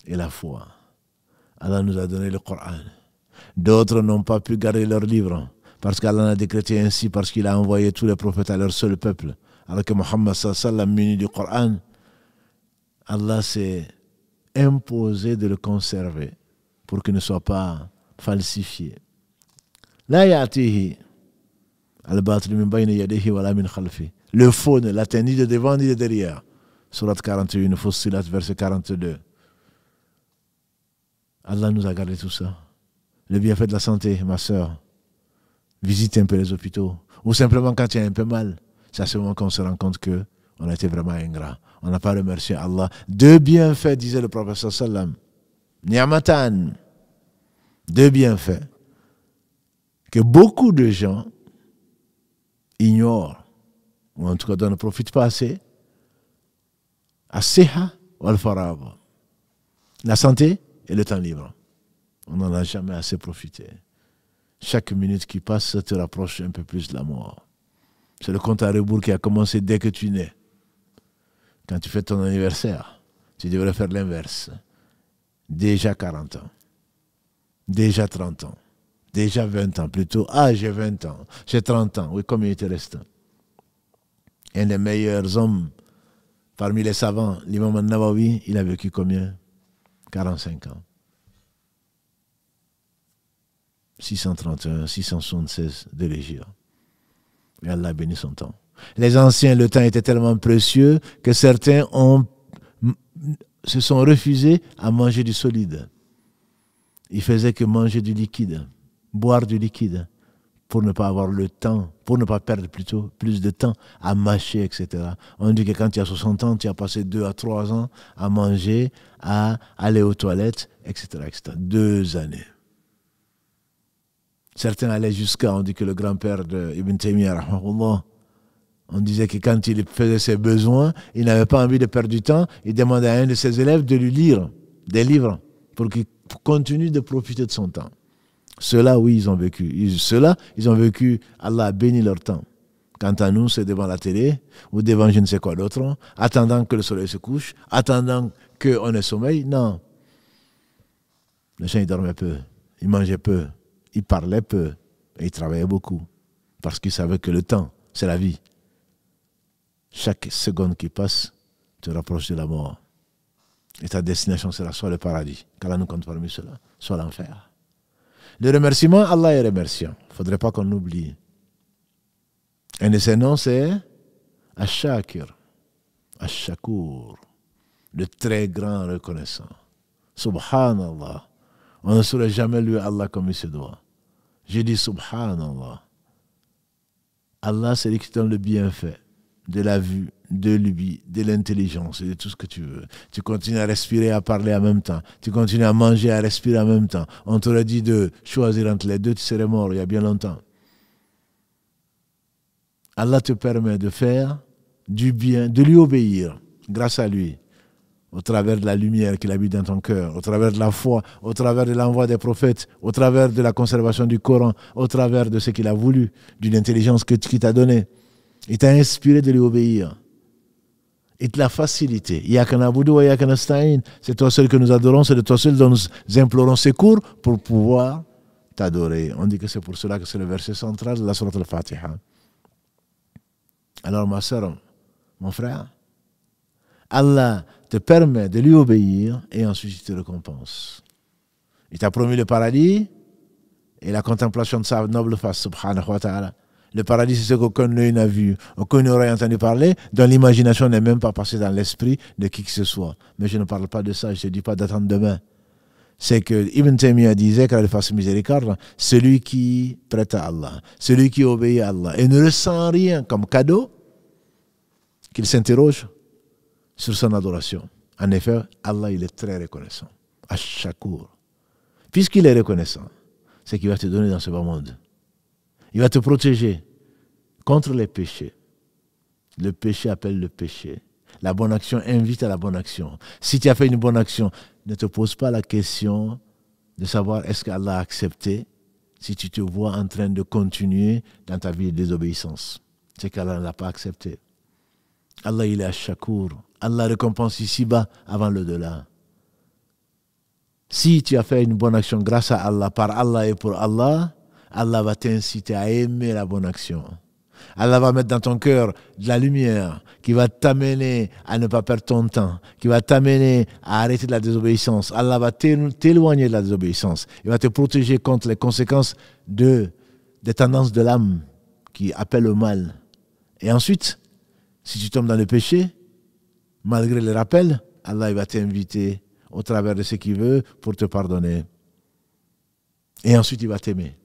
et la foi. Allah nous a donné le Coran. D'autres n'ont pas pu garder leur livre parce qu'Allah a décrété ainsi, parce qu'il a envoyé tous les prophètes à leur seul peuple. Alors que Muhammad sallallahu alayhi wa sallam, muni du Coran, Allah s'est imposé de le conserver pour qu'il ne soit pas falsifié. La ya'tihi al-batil min bayni yadihi wa la min khalfi. Le faux ne l'atteint ni de devant ni de derrière. Surat 41, Fussilat, verset 42. Allah nous a gardé tout ça. Le bienfait de la santé, ma soeur. Visite un peu les hôpitaux. Ou simplement quand tu as un peu mal. C'est à ce moment qu'on se rend compte qu'on a été vraiment ingrat. On n'a pas remercié Allah. Deux bienfaits, disait le prophète sallallahu alayhi wa sallam. Ni'matan. Deux bienfaits. que beaucoup de gens ignorent, ou en tout cas ne profitent pas assez. As-siha wal-faragh. La santé et le temps libre. On n'en a jamais assez profité. Chaque minute qui passe te rapproche un peu plus de la mort. C'est le compte à rebours qui a commencé dès que tu nais. Quand tu fais ton anniversaire, tu devrais faire l'inverse. Déjà 40 ans. Déjà 30 ans. Déjà 20 ans plutôt. Ah, j'ai 20 ans. J'ai 30 ans. Oui, combien il te reste? Un des meilleurs hommes parmi les savants, l'imam al-Nawawi, il a vécu combien? 45 ans. 631, 676 de l'Hégire. Et Allah bénit son temps. Les anciens, le temps était tellement précieux que certains se sont refusés à manger du solide. Ils faisaient que manger du liquide, boire du liquide, pour ne pas avoir le temps, pour ne pas perdre plutôt plus de temps à mâcher, etc. On dit que quand tu as 60 ans, tu as passé 2 à 3 ans à manger, à aller aux toilettes, etc. etc. 2 années. Certains allaient jusqu'à, on dit que le grand-père d'Ibn Taymiyyah, rahmahullah, on disait que quand il faisait ses besoins, il n'avait pas envie de perdre du temps, il demandait à un de ses élèves de lui lire des livres pour qu'il continue de profiter de son temps. Ceux-là, oui, ils ont vécu. Ceux-là, ils ont vécu, Allah a béni leur temps. Quant à nous, c'est devant la télé ou devant je ne sais quoi d'autre, attendant que le soleil se couche, attendant qu'on ait sommeil. Non. Les gens, ils dormaient peu, ils mangeaient peu, ils parlaient peu et ils travaillaient beaucoup parce qu'ils savaient que le temps, c'est la vie. Chaque seconde qui passe te rapproche de la mort. Et ta destination sera soit le paradis, qu'Allah nous compte parmi cela, soit l'enfer. Le remerciement, Allah est remerciant. Il ne faudrait pas qu'on oublie. Un de ses noms, c'est Ash-Shakir, Ash-Shakur, le très grand reconnaissant. Subhanallah. On ne saurait jamais louer Allah comme il se doit. J'ai dit Subhanallah. Allah, c'est lui qui donne le bienfait de la vue, de l'ouïe, de l'intelligence et de tout ce que tu veux. Tu continues à respirer, à parler en même temps. Tu continues à manger, à respirer en même temps. On t'aurait dit de choisir entre les deux, tu serais mort il y a bien longtemps. Allah te permet de faire du bien, de lui obéir grâce à lui, au travers de la lumière qu'il habite dans ton cœur, au travers de la foi, au travers de l'envoi des prophètes, au travers de la conservation du Coran, au travers de ce qu'il a voulu, d'une intelligence qu'il t'a donnée. Il t'a inspiré de lui obéir. Il te l'a facilité. C'est toi seul que nous adorons, c'est de toi seul dont nous implorons secours pour pouvoir t'adorer. On dit que c'est pour cela que c'est le verset central de la sourate al-Fatiha. Alors ma soeur, mon frère, Allah te permet de lui obéir et ensuite il te récompense. Il t'a promis le paradis et la contemplation de sa noble face, subhanahu wa ta'ala. Le paradis, c'est ce qu'aucun œil n'a vu, aucun oreille entendu parler, dont l'imagination n'est même pas passée dans l'esprit de qui que ce soit. Mais je ne parle pas de ça, je ne te dis pas d'attendre demain. C'est que Ibn Taymiyyah disait, qu'Allah fasse miséricorde, celui qui prête à Allah, celui qui obéit à Allah et ne ressent rien comme cadeau, qu'il s'interroge sur son adoration. En effet, Allah, il est très reconnaissant. Ash-Shakur. Puisqu'il est reconnaissant, c'est qu'il va te donner dans ce bas monde. Il va te protéger contre les péchés. Le péché appelle le péché. La bonne action invite à la bonne action. Si tu as fait une bonne action, ne te pose pas la question de savoir est-ce qu'Allah a accepté si tu te vois en train de continuer dans ta vie de désobéissance. C'est qu'Allah ne l'a pas accepté. Allah, il est Ash-Shakur. Allah récompense ici-bas avant l'au-delà. Si tu as fait une bonne action grâce à Allah, par Allah et pour Allah, Allah va t'inciter à aimer la bonne action. Allah va mettre dans ton cœur de la lumière qui va t'amener à ne pas perdre ton temps, qui va t'amener à arrêter de la désobéissance. Allah va t'éloigner de la désobéissance. Il va te protéger contre les conséquences des tendances de l'âme qui appellent au mal. Et ensuite, si tu tombes dans le péché, malgré les rappels, Allah il va t'inviter au travers de ce qu'il veut pour te pardonner. Et ensuite, il va t'aimer.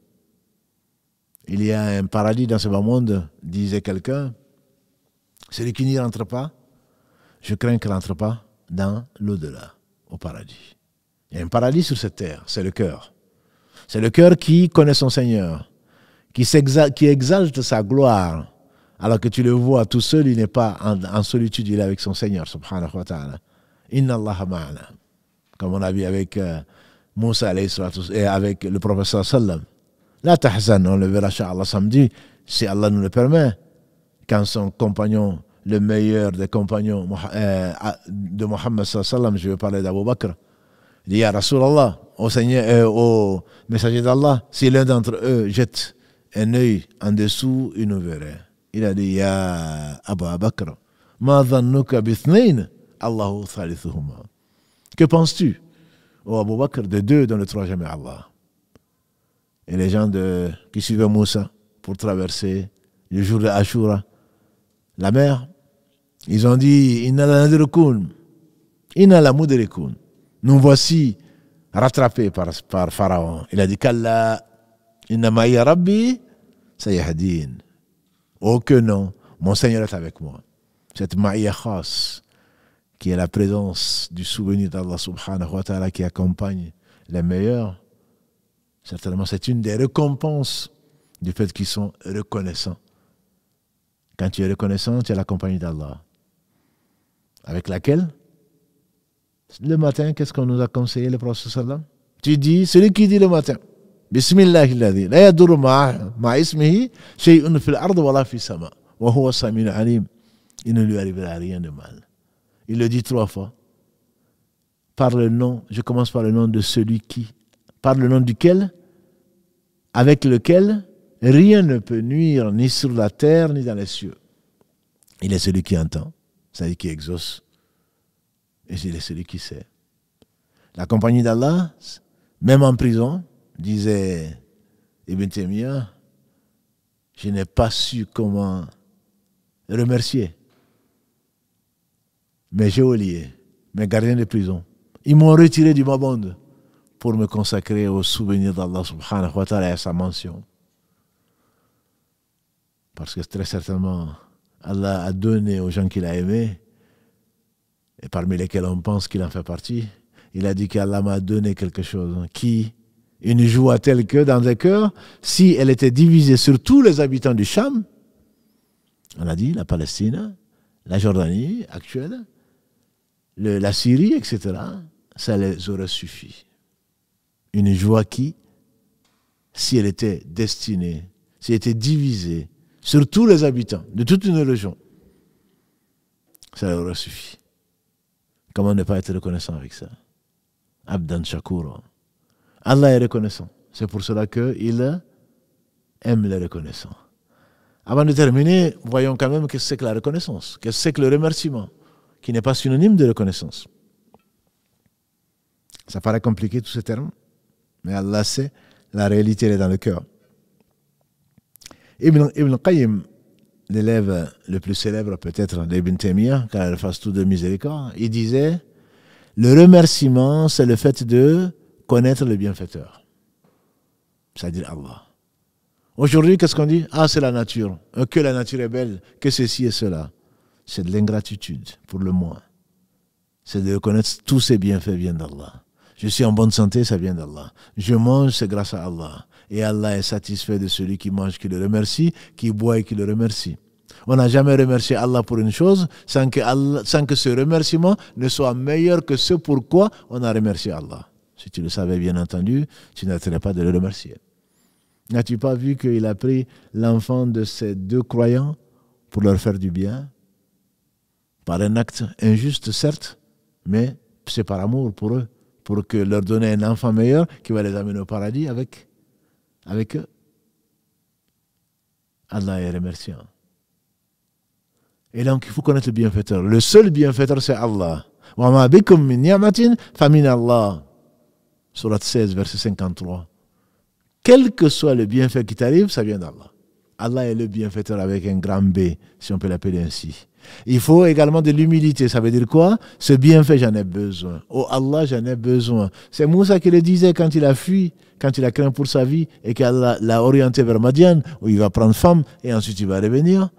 Il y a un paradis dans ce bas monde, disait quelqu'un. Celui qui n'y rentre pas, je crains qu'il n'entre pas dans l'au-delà, au paradis. Il y a un paradis sur cette terre, c'est le cœur. C'est le cœur qui connaît son Seigneur. qui exalte sa gloire, alors que tu le vois tout seul, il n'est pas en solitude, il est avec son Seigneur, subhanahu wa ta'ala. Inna Allah ma'ana. Comme on a vu avec Moussa alayhi salatu et avec le professeur sallam. La tahzan, on le verra inshallah samedi, si Allah nous le permet, quand son compagnon, le meilleur des compagnons de Mohammed sallam, je vais parler d'Abu Bakr, il dit, Ya Rasulallah, au Seigneur, au messager d'Allah, si l'un d'entre eux jette un œil en dessous, il nous verrait. Il a dit, Ya Abu Bakr, ma dhannuka bithnayn, Allahu thalithuhuma. Que penses-tu, ô Abu Bakr, de deux dans le troisième Allah? Et les gens qui suivaient Moussa pour traverser le jour de Ashura, la mer, ils ont dit, Inna la nadrikun, Inna la mudrikun. Nous voici rattrapés par Pharaon. Il a dit, Kalla, inna ma'iya rabbi, sayahdin. Oh que non, mon Seigneur est avec moi. Cette ma'iya khas, qui est la présence du souvenir d'Allah subhanahu wa ta'ala qui accompagne les meilleurs, certainement c'est une des récompenses du fait qu'ils sont reconnaissants. Quand tu es reconnaissant, tu es la compagnie d'Allah. Avec laquelle, le matin, qu'est-ce qu'on nous a conseillé le prophète sallam? Tu dis, celui qui dit le matin, Bismillahilladhi, la yadurru ma'a ismihi, shay'un fil ard wa la fi sama, wa huwa sami'un alim. Il ne lui arrivera rien de mal. Il le dit 3 fois. Par le nom, je commence par le nom de celui qui, par le nom duquel, avec lequel, rien ne peut nuire ni sur la terre ni dans les cieux. Il est celui qui entend, c'est-à-dire qui exauce. Et il est celui qui sait. La compagnie d'Allah, même en prison, disait Ibn Taymiyyah, je n'ai pas su comment remercier mes geôliers, mes gardiens de prison. Ils m'ont retiré du monde pour me consacrer au souvenir d'Allah subhanahu wa ta'ala et à sa mention. Parce que très certainement, Allah a donné aux gens qu'il a aimés, et parmi lesquels on pense qu'il en fait partie, il a dit qu'Allah m'a donné quelque chose, une joie telle que dans les cœurs, si elle était divisée sur tous les habitants du Cham, on a dit la Palestine, la Jordanie actuelle, la Syrie, etc., ça les aurait suffi. Une joie qui, si elle était destinée, si elle était divisée sur tous les habitants de toute une région, ça leur aurait suffi. Comment ne pas être reconnaissant avec ça? Abdan Shakur. Allah est reconnaissant. C'est pour cela qu'il aime les reconnaissants. Avant de terminer, voyons quand même qu'est-ce que c'est que la reconnaissance, qu'est-ce que c'est que le remerciement, qui n'est pas synonyme de reconnaissance. Ça paraît compliqué tous ces termes, mais Allah sait, la réalité elle est dans le cœur. Ibn Qayyim, l'élève le plus célèbre peut-être d'Ibn Taymiyyah, car il fasse tout de miséricorde, il disait, le remerciement, c'est le fait de connaître le bienfaiteur, c'est-à-dire Allah. Aujourd'hui, qu'est-ce qu'on dit? Ah, c'est la nature, que la nature est belle, que ceci et cela. C'est de l'ingratitude, pour le moins. C'est de reconnaître tous ces bienfaits viennent d'Allah. Je suis en bonne santé, ça vient d'Allah. Je mange, c'est grâce à Allah. Et Allah est satisfait de celui qui mange, qui le remercie, qui boit et qui le remercie. On n'a jamais remercié Allah pour une chose sans que ce remerciement ne soit meilleur que ce pourquoi on a remercié Allah. Si tu le savais bien entendu, tu n'arrêterais pas de le remercier. N'as-tu pas vu qu'il a pris l'enfant de ces 2 croyants pour leur faire du bien? Par un acte injuste, certes, mais c'est par amour pour eux, pour que leur donner un enfant meilleur qui va les amener au paradis avec eux. Allah est remerciant. Et donc, il faut connaître le bienfaiteur. Le seul bienfaiteur, c'est Allah. Wa ma bikum min ni'matin fa min Allah. Surat 16, verset 53. Quel que soit le bienfait qui t'arrive, ça vient d'Allah. Allah est le bienfaiteur avec un grand B, si on peut l'appeler ainsi. Il faut également de l'humilité. Ça veut dire quoi? Ce bienfait, j'en ai besoin. Oh Allah, j'en ai besoin. C'est Moussa qui le disait quand il a fui, quand il a craint pour sa vie et qu'Allah l'a orienté vers Madian, où il va prendre femme et ensuite il va revenir.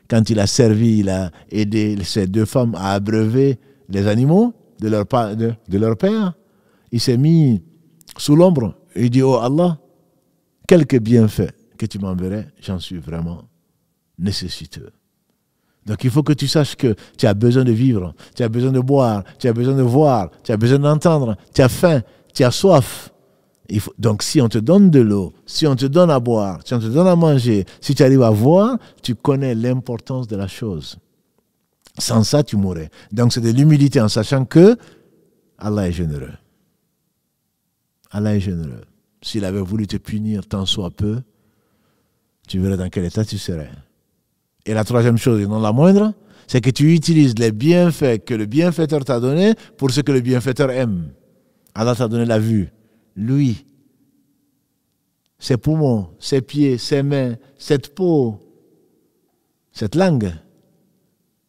Quand il a servi, il a aidé ces 2 femmes à abreuver les animaux de leur père. Il s'est mis sous l'ombre. Il dit, oh Allah, quelque bienfait, que tu m'enverrais, j'en suis vraiment nécessiteux. Donc il faut que tu saches que tu as besoin de vivre, tu as besoin de boire, tu as besoin de voir, tu as besoin d'entendre, tu as faim, tu as soif. Donc si on te donne de l'eau, si on te donne à boire, si on te donne à manger, si tu arrives à voir, tu connais l'importance de la chose. Sans ça, tu mourrais. Donc c'est de l'humilité en sachant que Allah est généreux. Allah est généreux. S'il avait voulu te punir tant soit peu, tu verrais dans quel état tu serais. Et la troisième chose, et non la moindre, c'est que tu utilises les bienfaits que le bienfaiteur t'a donné pour ce que le bienfaiteur aime. Allah t'a donné la vue, l'ouïe, ses poumons, ses pieds, ses mains, cette peau, cette langue,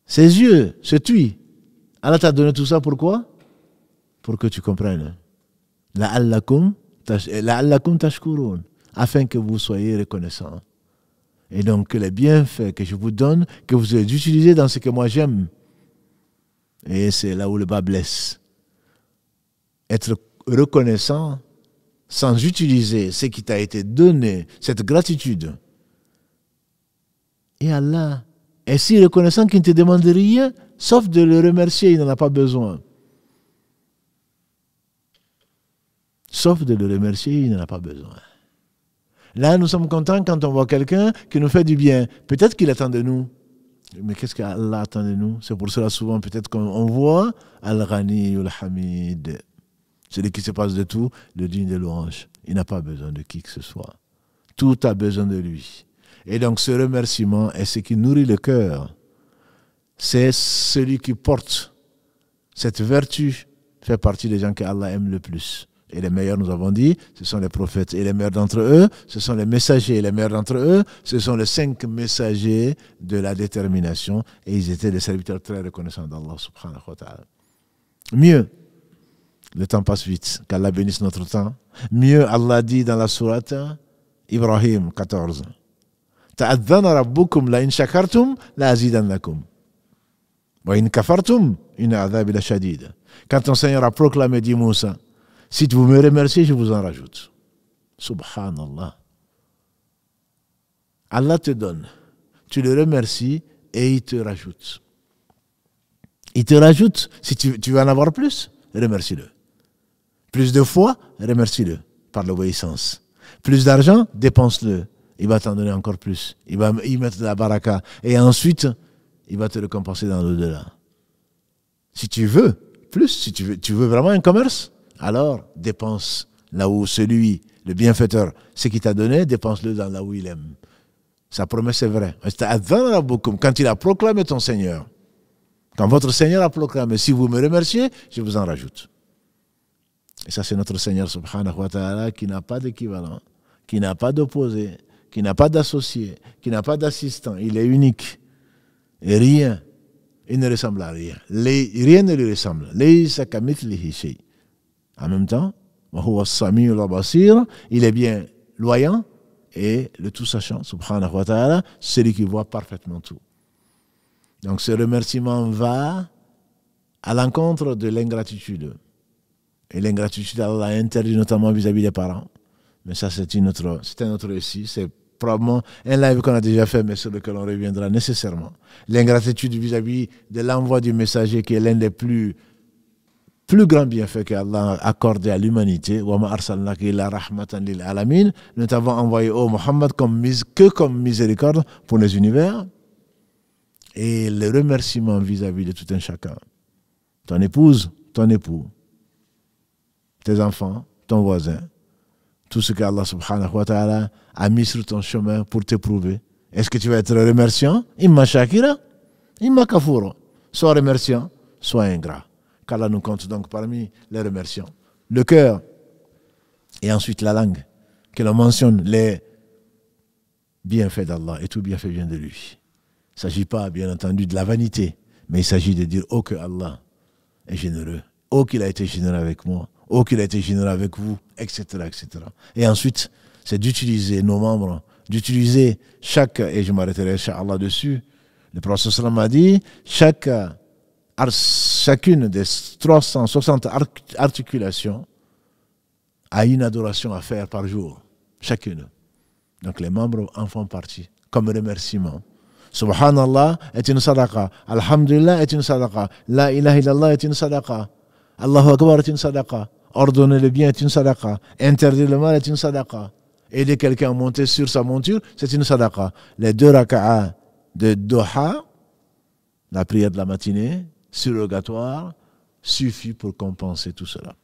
ses yeux, ce tuy. Allah t'a donné tout ça pourquoi? Pour que tu comprennes. La'allakum tashkurun, afin que vous soyez reconnaissants. Et donc que les bienfaits que je vous donne, que vous allez utiliser dans ce que moi j'aime. Et c'est là où le bas blesse. Être reconnaissant sans utiliser ce qui t'a été donné, cette gratitude. Et Allah est si reconnaissant qu'il ne te demande rien, sauf de le remercier, il n'en a pas besoin. Sauf de le remercier, il n'en a pas besoin. Là, nous sommes contents quand on voit quelqu'un qui nous fait du bien. Peut-être qu'il attend de nous. Mais qu'est-ce qu'Allah attend de nous? C'est pour cela souvent, peut-être qu'on voit Al-Ghani ou Al-Hamid. Celui qui se passe de tout, le digne de louange. Il n'a pas besoin de qui que ce soit. Tout a besoin de lui. Et donc ce remerciement est ce qui nourrit le cœur. C'est celui qui porte cette vertu, fait partie des gens que Allah aime le plus. Et les meilleurs, nous avons dit, ce sont les prophètes. Et les meilleurs d'entre eux, ce sont les messagers. Et les meilleurs d'entre eux, ce sont les 5 messagers de la détermination. Et ils étaient des serviteurs très reconnaissants d'Allah subhanahu wa ta'ala. Mieux, le temps passe vite, qu'Allah bénisse notre temps. Mieux, Allah dit dans la sourate Ibrahim 14. Ta'adhana rabbukum la in shakartum la azidannakum. Wa in kafartum inna adhabi la shadid. Quand ton Seigneur a proclamé, dit Moussa, si vous me remerciez, je vous en rajoute. Subhanallah. Allah te donne, tu le remercies et il te rajoute. Il te rajoute. Si tu veux en avoir plus, remercie-le. Plus de foi, remercie-le par l'obéissance. Plus d'argent, dépense-le. Il va t'en donner encore plus. Il va y mettre de la baraka. Et ensuite, il va te récompenser dans l'au-delà. Si tu veux plus, si tu veux vraiment un commerce, alors dépense là où celui, le bienfaiteur, ce qu'il t'a donné, dépense-le dans là où il aime. Sa promesse est vraie. Quand il a proclamé ton Seigneur, quand votre Seigneur a proclamé, si vous me remerciez, je vous en rajoute. Et ça, c'est notre Seigneur subhanahu wa ta'ala qui n'a pas d'équivalent, qui n'a pas d'opposé, qui n'a pas d'associé, qui n'a pas d'assistant. Il est unique. Et rien, il ne ressemble à rien. Rien ne lui ressemble. En même temps, il est bien loyant et le tout sachant, subhanahu wa ta'ala, celui qui voit parfaitement tout. Donc ce remerciement va à l'encontre de l'ingratitude. Et l'ingratitude, Allah interdit notamment vis-à-vis des parents. Mais ça, c'est un autre récit. C'est probablement un live qu'on a déjà fait, mais sur lequel on reviendra nécessairement. L'ingratitude vis-à-vis de l'envoi du messager, qui est l'un des plus grands bienfaits qu'Allah a accordé à l'humanité. Nous t'avons envoyé, ô Muhammad, comme miséricorde pour les univers. Et le remerciement vis-à-vis de tout un chacun. Ton épouse, ton époux, tes enfants, ton voisin, tout ce qu'Allah subhanahu wa ta'ala a mis sur ton chemin pour t'éprouver. Est-ce que tu vas être remerciant? Imma shakira, imma kafura. Sois remerciant, sois ingrat. Qu'Allah nous compte donc parmi les remerciants. Le cœur et ensuite la langue, que l'on mentionne les bienfaits d'Allah, et tout bienfait vient de lui. Il ne s'agit pas, bien entendu, de la vanité, mais il s'agit de dire, oh que Allah est généreux, oh qu'il a été généreux avec moi, oh qu'il a été généreux avec vous, etc., etc. Et ensuite, c'est d'utiliser nos membres, d'utiliser chaque, et je m'arrêterai Inch'Allah dessus, le prophète sallam a dit, chacune des 360 articulations a une adoration à faire par jour, chacune. Donc les membres en font partie, comme remerciement. Subhanallah est une sadaqa. Alhamdulillah est une sadaqa. La ilaha illallah est une sadaqa. Allahu Akbar est une sadaqa. Ordonner le bien est une sadaqa. Interdire le mal est une sadaqa. Aider quelqu'un à monter sur sa monture, c'est une sadaqa. Les 2 raka'a de Doha, la prière de la matinée, surrogatoire, suffit pour compenser tout cela.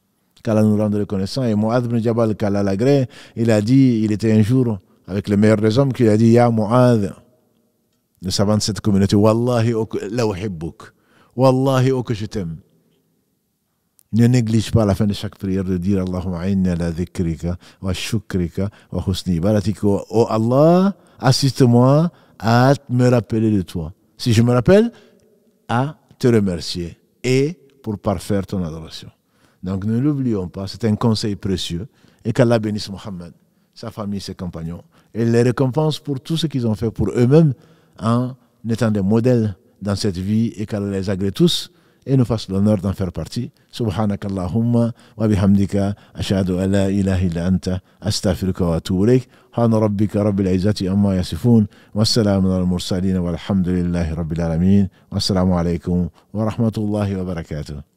Qu'Allah nous rende reconnaissants. Et Mu'adh ibn Jabal, qu'Allah l'agrée, il a dit, il était un jour avec le meilleur des hommes, qu'il a dit, Ya Mu'adh, le savant de cette communauté, Wallahi, la uhibbuk. Wallahi, que je t'aime. Ne néglige pas à la fin de chaque prière de dire Allahumma a'inni ala dhikrika wa shukrika wa husni ibadatika. Oh Allah, assiste-moi à me rappeler de toi. Si je me rappelle, à te remercier et pour parfaire ton adoration. Donc ne l'oublions pas, c'est un conseil précieux. Et qu'Allah bénisse Mohammed, sa famille, ses compagnons, et les récompense pour tout ce qu'ils ont fait pour eux-mêmes en étant des modèles dans cette vie, et qu'Allah les agrée tous et nous fasse l'honneur d'en faire partie. Subhanakallahumma wa bihamdika ashhadu an la ilaha illa anta astaghfiruka wa atubu ilayk. Subhana rabbika rabbil izzati amma yasifun wa salamun alal mursalin walhamdulillahi rabbil alamin. Wassalamu alaykum wa rahmatullahi wa barakatuh.